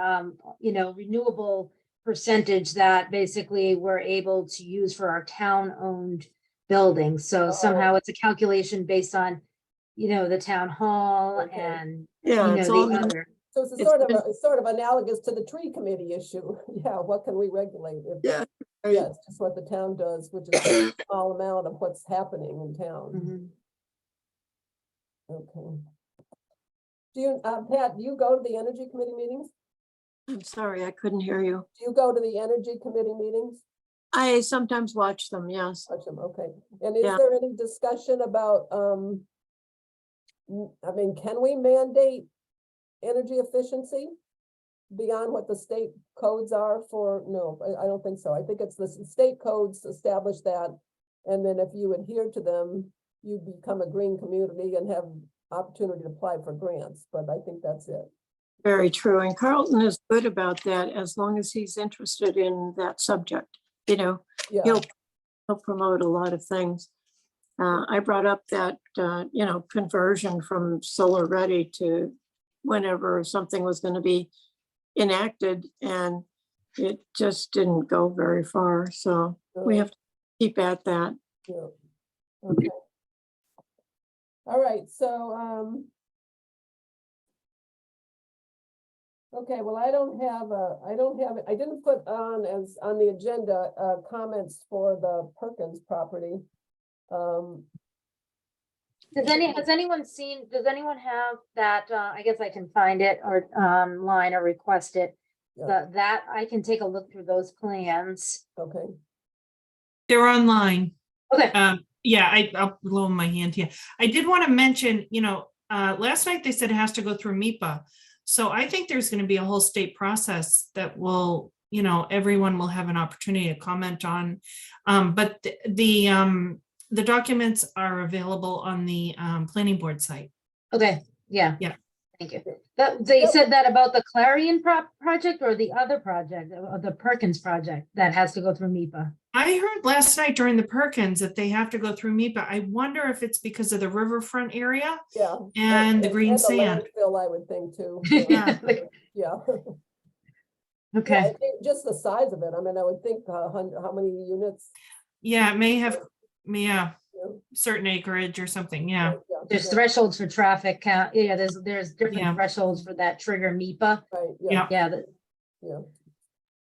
renewable percentage that basically we're able to use for our town-owned buildings. So Oh. somehow it's a calculation based on, the town hall Okay. and, Yeah, it's all, the other. So it's a It's it's sort of analogous to the tree committee issue. Yeah, what can we regulate? yeah. Yeah, it's just what the town does, which is a small amount of what's happening in town. Mhm. Okay. Do you, Pat, do you go to the energy committee meetings? I'm sorry, I couldn't hear you. Do you go to the energy committee meetings? I sometimes watch them, yes. Watch them, okay. And is Yeah. there any discussion about, I mean, can we mandate energy efficiency beyond what the state codes are for? No, I don't think so. I think it's the state codes establish that. And then if you adhere to them, you become a green community and have opportunity to apply for grants, but I think that's it. Very true. And Carlton is good about that as long as he's interested in that subject. You know, Yeah, he'll promote a lot of things. I brought up that, conversion from solar ready to whenever something was going to be enacted, and it just didn't go very far. So we have to keep at that. yeah. Okay. All right, so, okay, well, I didn't put on the agenda, comments for the Perkins property. Has anyone have that, I guess I can find it or, line or request it. Yeah. That I can take a look through those plans. Okay, They're online. Okay. Yeah, I'll blow my hand here. I did want to mention, last night they said it has to go through MIPA. So I think there's going to be a whole state process that will, everyone will have an opportunity to comment on. But the documents are available on the planning board site. Okay, yeah. Yeah. Thank you. They Yep. said that about the Clarion project or the other project, the Perkins project that has to go through MIPA. I heard last night during the Perkins that they have to go through MIPA. I wonder if it's because of the riverfront area yeah. and the green the sand. landfill, I would think too. Yeah. Yeah. Yeah, Okay, I think just the size of it, I mean, I would think, how many units? Yeah, it may have, Yeah. certain acreage or something. Yeah. Yeah, there's yeah, thresholds for traffic count. Yeah, there's different Yeah. thresholds for that trigger MIPA. Right, Yeah. Yeah, yeah.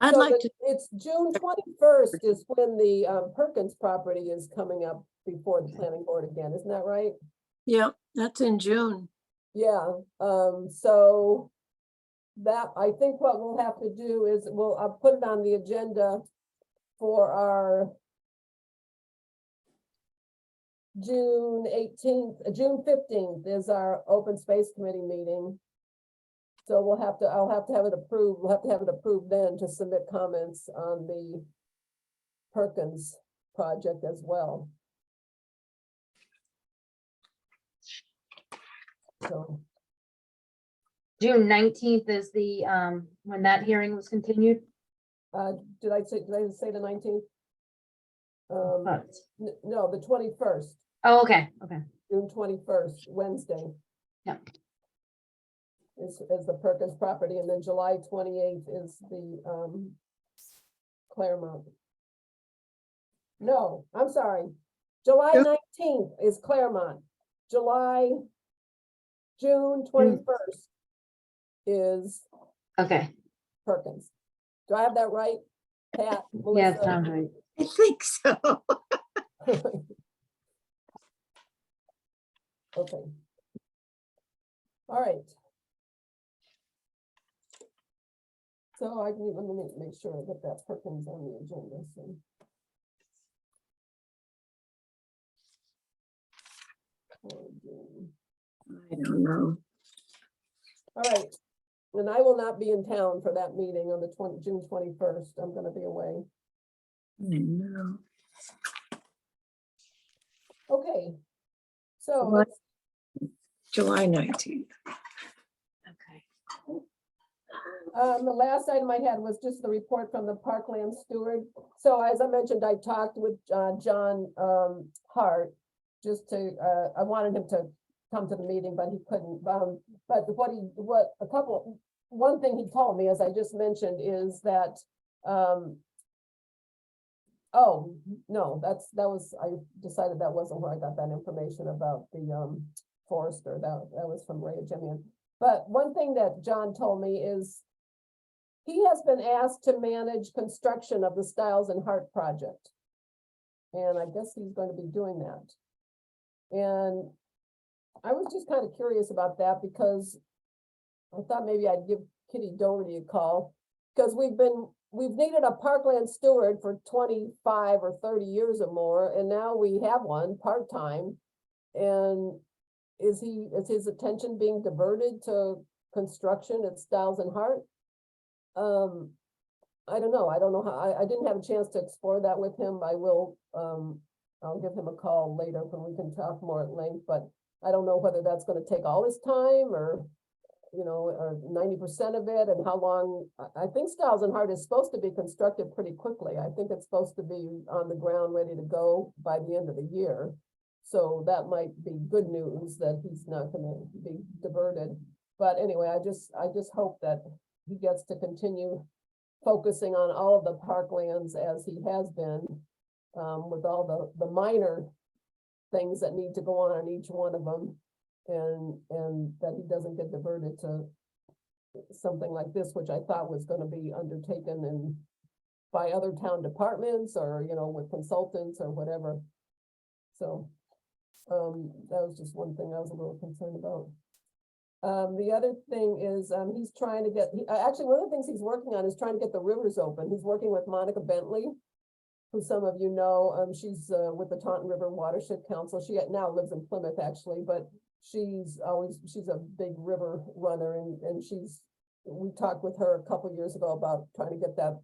I'd So like the- to, It's June 21st is when the Perkins property is coming up before the planning board again, isn't that right? yeah, that's in June. Yeah, so that, I think what we'll have to do is I'll put it on the agenda for our June 15th is our open space committee meeting. So I'll have to have it approved, we'll have to have it approved then to submit comments on the Perkins project as well. So, June 19th is the, when that hearing was continued. did I say the 19th? But- No, the 21st, Oh, okay, okay. June 21st, Wednesday. Yep. Is the Perkins property, and then July 28th is the Claremont. No, I'm sorry. July Yep. 19th is Claremont. June 21st is Okay, Perkins. Do I have that right? Pat? yeah, Melissa? sounds right. I think so. Okay. All right. So I can, let me make sure I get that Perkins on the agenda, so. I don't know. All right, and I will not be in town for that meeting on the June 21st. I'm gonna be away. I know. Okay. So What? let's, July 19th. Okay. the last item I had was just the report from the Parkland steward. So as I mentioned, I talked with John Hart, just to, I wanted him to come to the meeting, but he couldn't. But one thing he told me, as I just mentioned, is that, oh, no, I decided that wasn't where I got that information about the forester. That was from Ray Jimian. But one thing that John told me is he has been asked to manage construction of the Stiles and Hart project. And I guess he's going to be doing that. And I was just kind of curious about that because I thought maybe I'd give Kitty Doherty a call. Because we've needed a Parkland steward for 25 or 30 years or more, and now we have one part-time. And is his attention being diverted to construction at Stiles and Hart? I don't know. I don't know how, I didn't have a chance to explore that with him. I will, I'll give him a call later when we can talk more at length, but I don't know whether that's gonna take all his time or, you know, or 90% of it, and how long. I think Stiles and Hart is supposed to be constructed pretty quickly. I think it's supposed to be on the ground, ready to go by the end of the year. So that might be good news that he's not gonna be diverted. But anyway, I just hope that he gets to continue focusing on all of the parklands as he has been, with all the minor things that need to go on each one of them, and that he doesn't get diverted to something like this, which I thought was going to be undertaken by other town departments, or, you know, with consultants or whatever. So that was just one thing I was a little concerned about. The other thing is, he's trying to get, actually, one of the things he's working on is trying to get the rivers open. He's working with Monica Bentley, who some of you know. She's with the Taunton River Watershed Council. She now lives in Plymouth, actually, but she's a big river runner, and we talked with her a couple years ago about trying to get that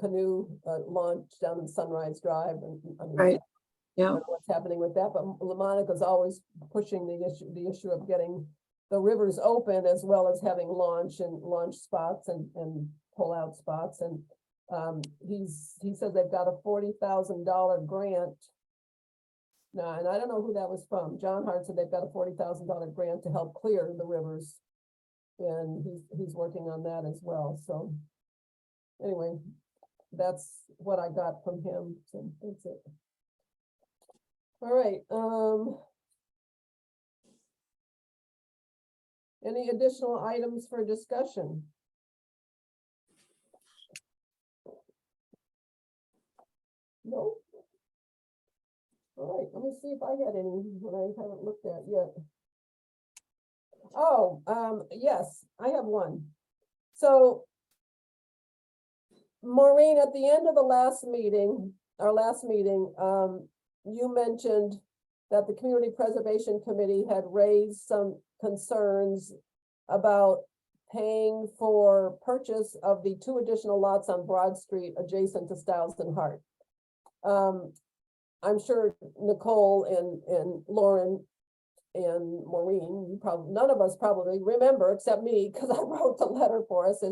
canoe launch down in Sunrise Drive, and I mean, Right. I Yeah. don't know what's happening with that, but Monica's always pushing the issue of getting the rivers open, as well as having launch spots and pull out spots. And he says they've got a $40,000 grant. Now, and I don't know who that was from. John Hart said they've got a $40,000 grant to help clear the rivers. And he's working on that as well. So anyway, that's what I got from him. So that's it. All right. Any additional items for discussion? No? All right, let me see if I had any that I haven't looked at yet. Oh, yes, I have one. So Maureen, at the end of the last meeting, you mentioned that the Community Preservation Committee had raised some concerns about paying for purchase of the 2 additional lots on Broad Street adjacent to Stiles and Hart. I'm sure Nicole and Lauren and Maureen, you probably, none of us probably remember, except me, because I wrote the letter for us,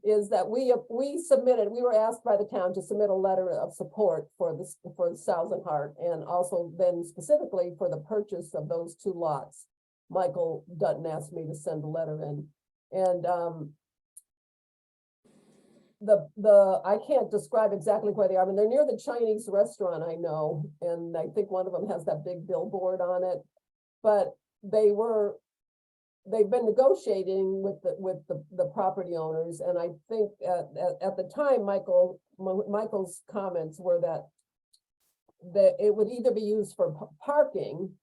is that we submitted, we were asked by the town to submit a letter of support for this, for Stiles and Hart, and also then specifically for the purchase of those 2 lots. Michael Dutton asked me to send a letter in, and I can't describe exactly where they are. I mean, they're near the Chinese restaurant, I know, and I think one of them has that big billboard on it. But they've been negotiating with the property owners, and I think at the time, Michael's comments were that it would either be used for parking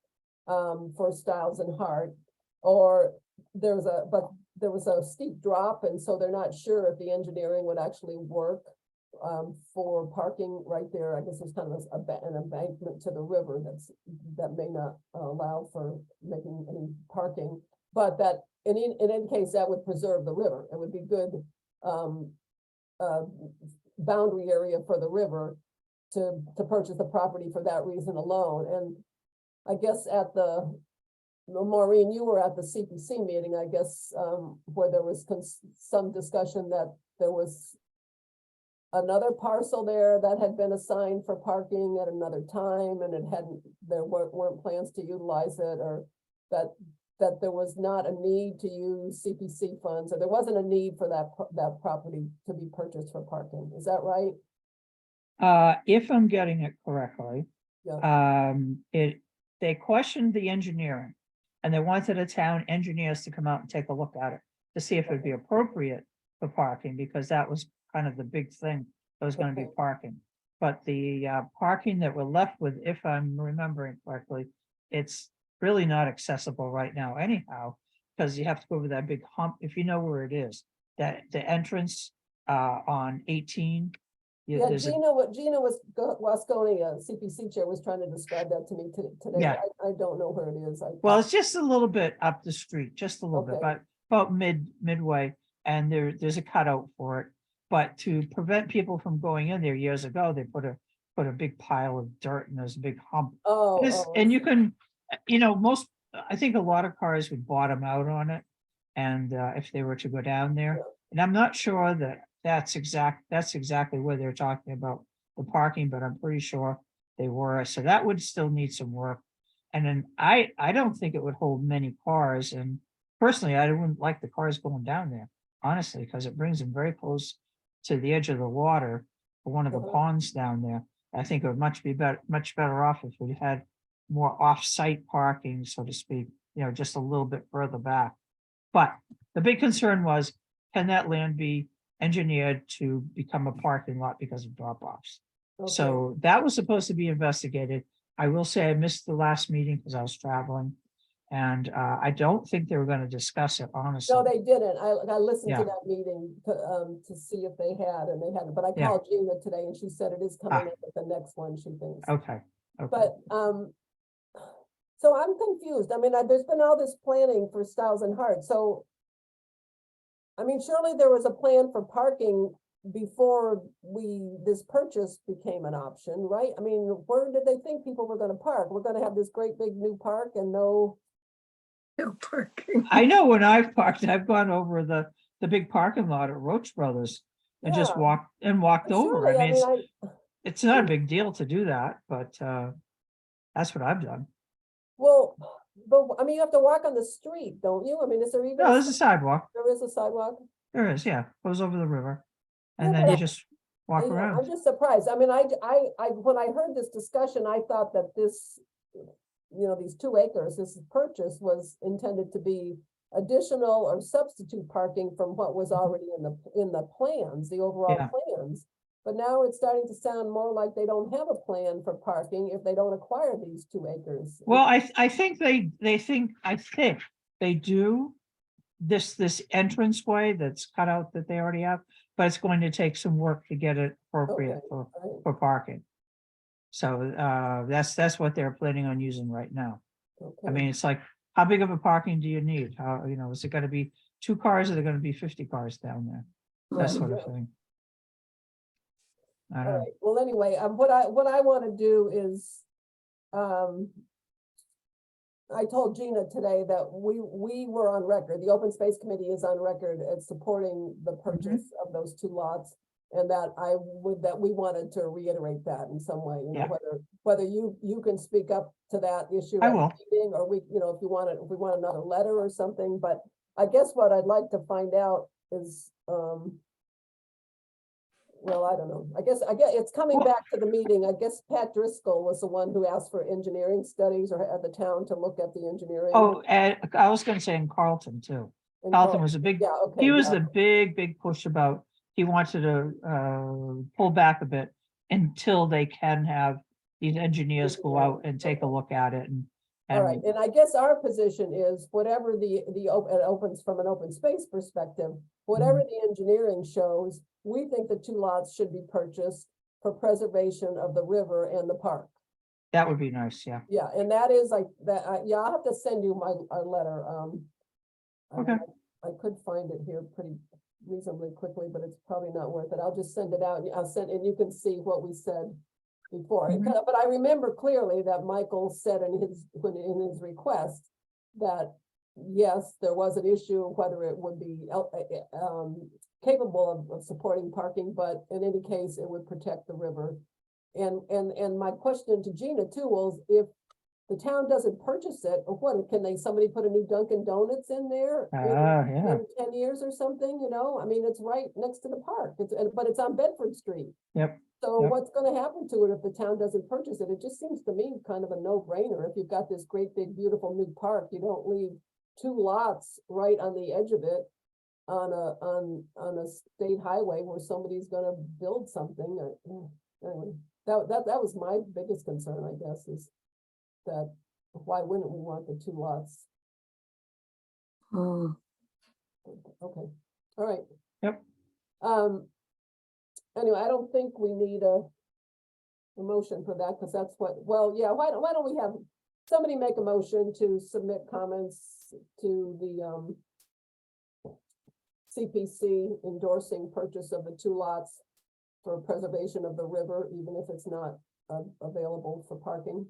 for Stiles and Hart, or there was a steep drop, and so they're not sure if the engineering would actually work for parking right there. I guess there's kind of an embankment to the river that may not allow for making any parking, but that in any case, that would preserve the river. It would be good boundary area for the river to purchase the property for that reason alone. And I guess Maureen, you were at the CPC meeting, I guess, where there was some discussion that there was another parcel there that had been assigned for parking at another time, and there weren't plans to utilize it, or that there was not a need to use CPC funds, or there wasn't a need for that property to be purchased for parking. Is that right? If I'm getting it correctly, Yeah. they questioned the engineering, and they wanted the town engineers to come out and take a look at it to see if it'd be appropriate for parking, because that was kind of the big thing. There was going to be Okay. parking, but the parking that we're left with, if I'm remembering correctly, it's really not accessible right now anyhow, because you have to go over that big hump. If you know where it is, that the entrance on 18. Yeah, there's a- Gina Wasconi, CPC chair, was trying to describe that to me today. Yeah. I don't know where it is. Well, it's just a little bit up the street, just a little bit, Okay. but about midway, and there's a cutout for it. But to prevent people from going in there years ago, they put a big pile of dirt, and there's a big hump. And you can, I think a lot of cars would bottom out on it. And if they were to go down there, and I'm not sure that's exactly where they're talking about the parking, but I'm pretty sure they were. So that would still need some work. And then I don't think it would hold many cars. And personally, I wouldn't like the cars going down there, honestly, because it brings them very close to the edge of the water for one of the ponds down there. I think it would much better off if we had more off-site parking, so to speak, just a little bit further back. But the big concern was, can that land be engineered to become a parking lot because of drop-offs? So that was supposed to be investigated. I will say I missed the last meeting because I was traveling. And I don't think they were going to discuss it, honestly. No, they didn't. I listened Yeah. to that meeting to see if they had, and they hadn't, but I Yeah. called Gina today and she said it is coming up with the next one, she thinks. Okay. But, so I'm confused. I mean, there's been all this planning for Stiles and Hart, so. I mean, surely there was a plan for parking before this purchase became an option, right? I mean, where did they think people were gonna park? We're gonna have this great big new park and no. No parking. I know when I've parked, I've gone over the big parking lot at Roach Brothers and just Yeah. walked over. Surely, I mean, it's not a big deal to do that, but that's what I've done. Well, but I mean, you have to walk on the street, don't you? I mean, is there even? No, there's a sidewalk. There is a sidewalk? There is, yeah, goes over the river. And Yeah, then but you just walk Yeah, I'm around. just surprised. I mean, when I heard this discussion, I thought that this, these 2 acres, this purchase was intended to be additional or substitute parking from what was already in the plans, the overall Yeah. plans. But now it's starting to sound more like they don't have a plan for parking if they don't acquire these 2 acres. Well, I think they do this entranceway that's cut out that they already have, but it's going to take some work to get it appropriate Okay, for right, parking. So that's what they're planning on using right now. I okay. mean, it's like, how big of a parking do you need? How, is it gonna be 2 cars, or they're gonna be 50 cars down there, that sort of thing. I All don't know. right, well, anyway, what I want to do is, I told Gina today that we were on record, the Open Space Committee is on record as supporting the purchase of those 2 lots. And that we wanted to reiterate that in some way, you know, Yeah. whether you can speak up to that issue. I at the will. meeting, or we, you know, if we want another letter or something, but I guess what I'd like to find out is, well, I don't know, I guess it's coming Well- back to the meeting. I guess Pat Driscoll was the one who asked for engineering studies, or at the town to look at the engineering. Oh, and I was gonna say in Carlton too. and Carlton Carl- was a big, Yeah, okay. he was yeah. the big push about, he wanted to pull back a bit until they can have these engineers go out and take a look at it and. All right, And and I guess our position is whatever it opens from an open space perspective, whatever Mm-hmm. the engineering shows, we think the 2 lots should be purchased for preservation of the river and the park. that would be nice, yeah. Yeah, and that is like that, yeah, I'll have to send you our letter, Okay. I could find it here pretty reasonably quickly, but it's probably not worth it. I'll just send it out, and I'll send, and you can see what we said before. Mhm. But I remember clearly that Michael said in his request that, yes, there was an issue of whether it would be capable of supporting parking, but in any case, it would protect the river. And my question to Gina too was, if the town doesn't purchase it, or what, somebody put a new Dunkin' Donuts in there? Yeah, In 10 years or something, you know, I mean, it's right next to the park, but it's on Bedford Street. Yep, So yep. what's gonna happen to it if the town doesn't purchase it? It just seems to me kind of a no-brainer. If you've got this great, big, beautiful new park, you don't leave 2 lots right on the edge of it on a state highway where somebody's gonna build something. Anyway, that was my biggest concern, I guess, is that why wouldn't we want the 2 lots? Oh, Okay, all right. Yep. Anyway, I don't think we need a motion for that, because that's well, yeah, why don't we have somebody make a motion to submit comments to the CPC endorsing purchase of the 2 lots for preservation of the river, even if it's not available for parking.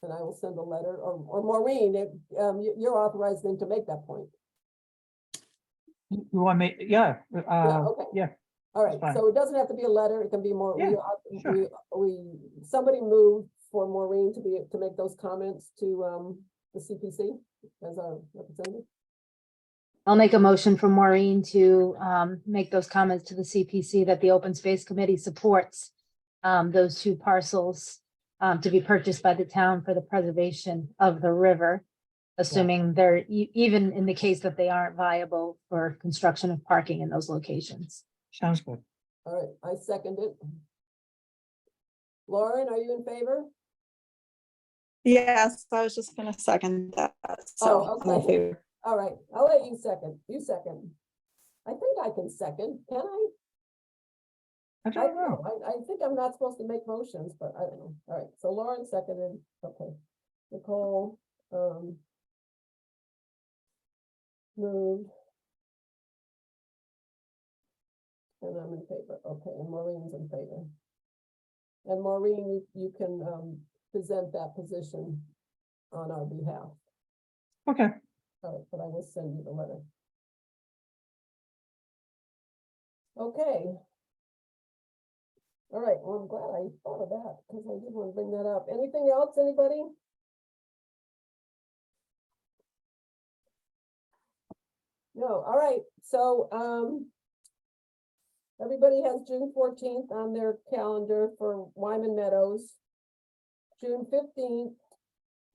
And I will send a letter, or Maureen, you're authorized then to make that point. You want me, yeah, okay. yeah, All right, fine. so it doesn't have to be a letter, it can be more, Yeah, sure. somebody moved for Maureen to make those comments to the CPC as our representative. I'll make a motion for Maureen to make those comments to the CPC that the Open Space Committee supports those 2 parcels to be purchased by the town for the preservation of the river, assuming they're, even in the case that they aren't viable for construction of parking in those locations. sounds good. All right, I second it. Lauren, are you in favor? Yes, I was just gonna second that, so I'm in okay. favor. All right, I'll let you second. You second. I think I can second, can I? I don't know. I think I'm not supposed to make motions, but I don't know. All right, so Lauren seconded, okay. Nicole, moved. And I'm in favor, okay, and Maureen's in favor. And Maureen, you can, present that position on our behalf. Okay, All right, but I will send you the letter. Okay. All right, well, I'm glad I thought of that, because I did want to bring that up. Anything else, anybody? No, all right, so, everybody has June 14th on their calendar for Wyman Meadows. June 15th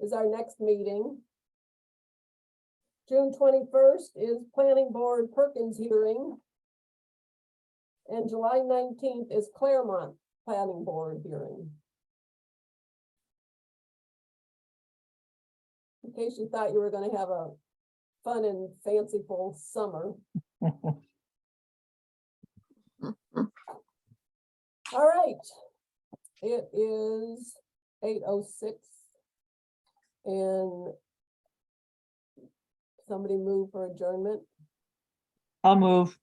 is our next meeting. June 21st is Planning Board Perkins hearing. And July 19th is Claremont Planning Board hearing. In case you thought you were gonna have a fun and fanciful summer. All right, it is 8:06. And somebody move for adjournment? I'll move.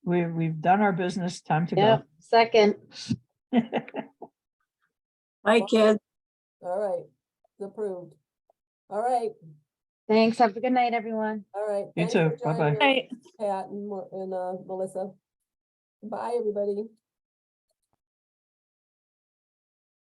We've done our business, time to Yep, second. go. Bye, kids. All right, it's approved. All right, Thanks. Have a good night, everyone. all right. You Thanks for too. Bye-bye. joining us, Pat and Melissa. Bye, everybody.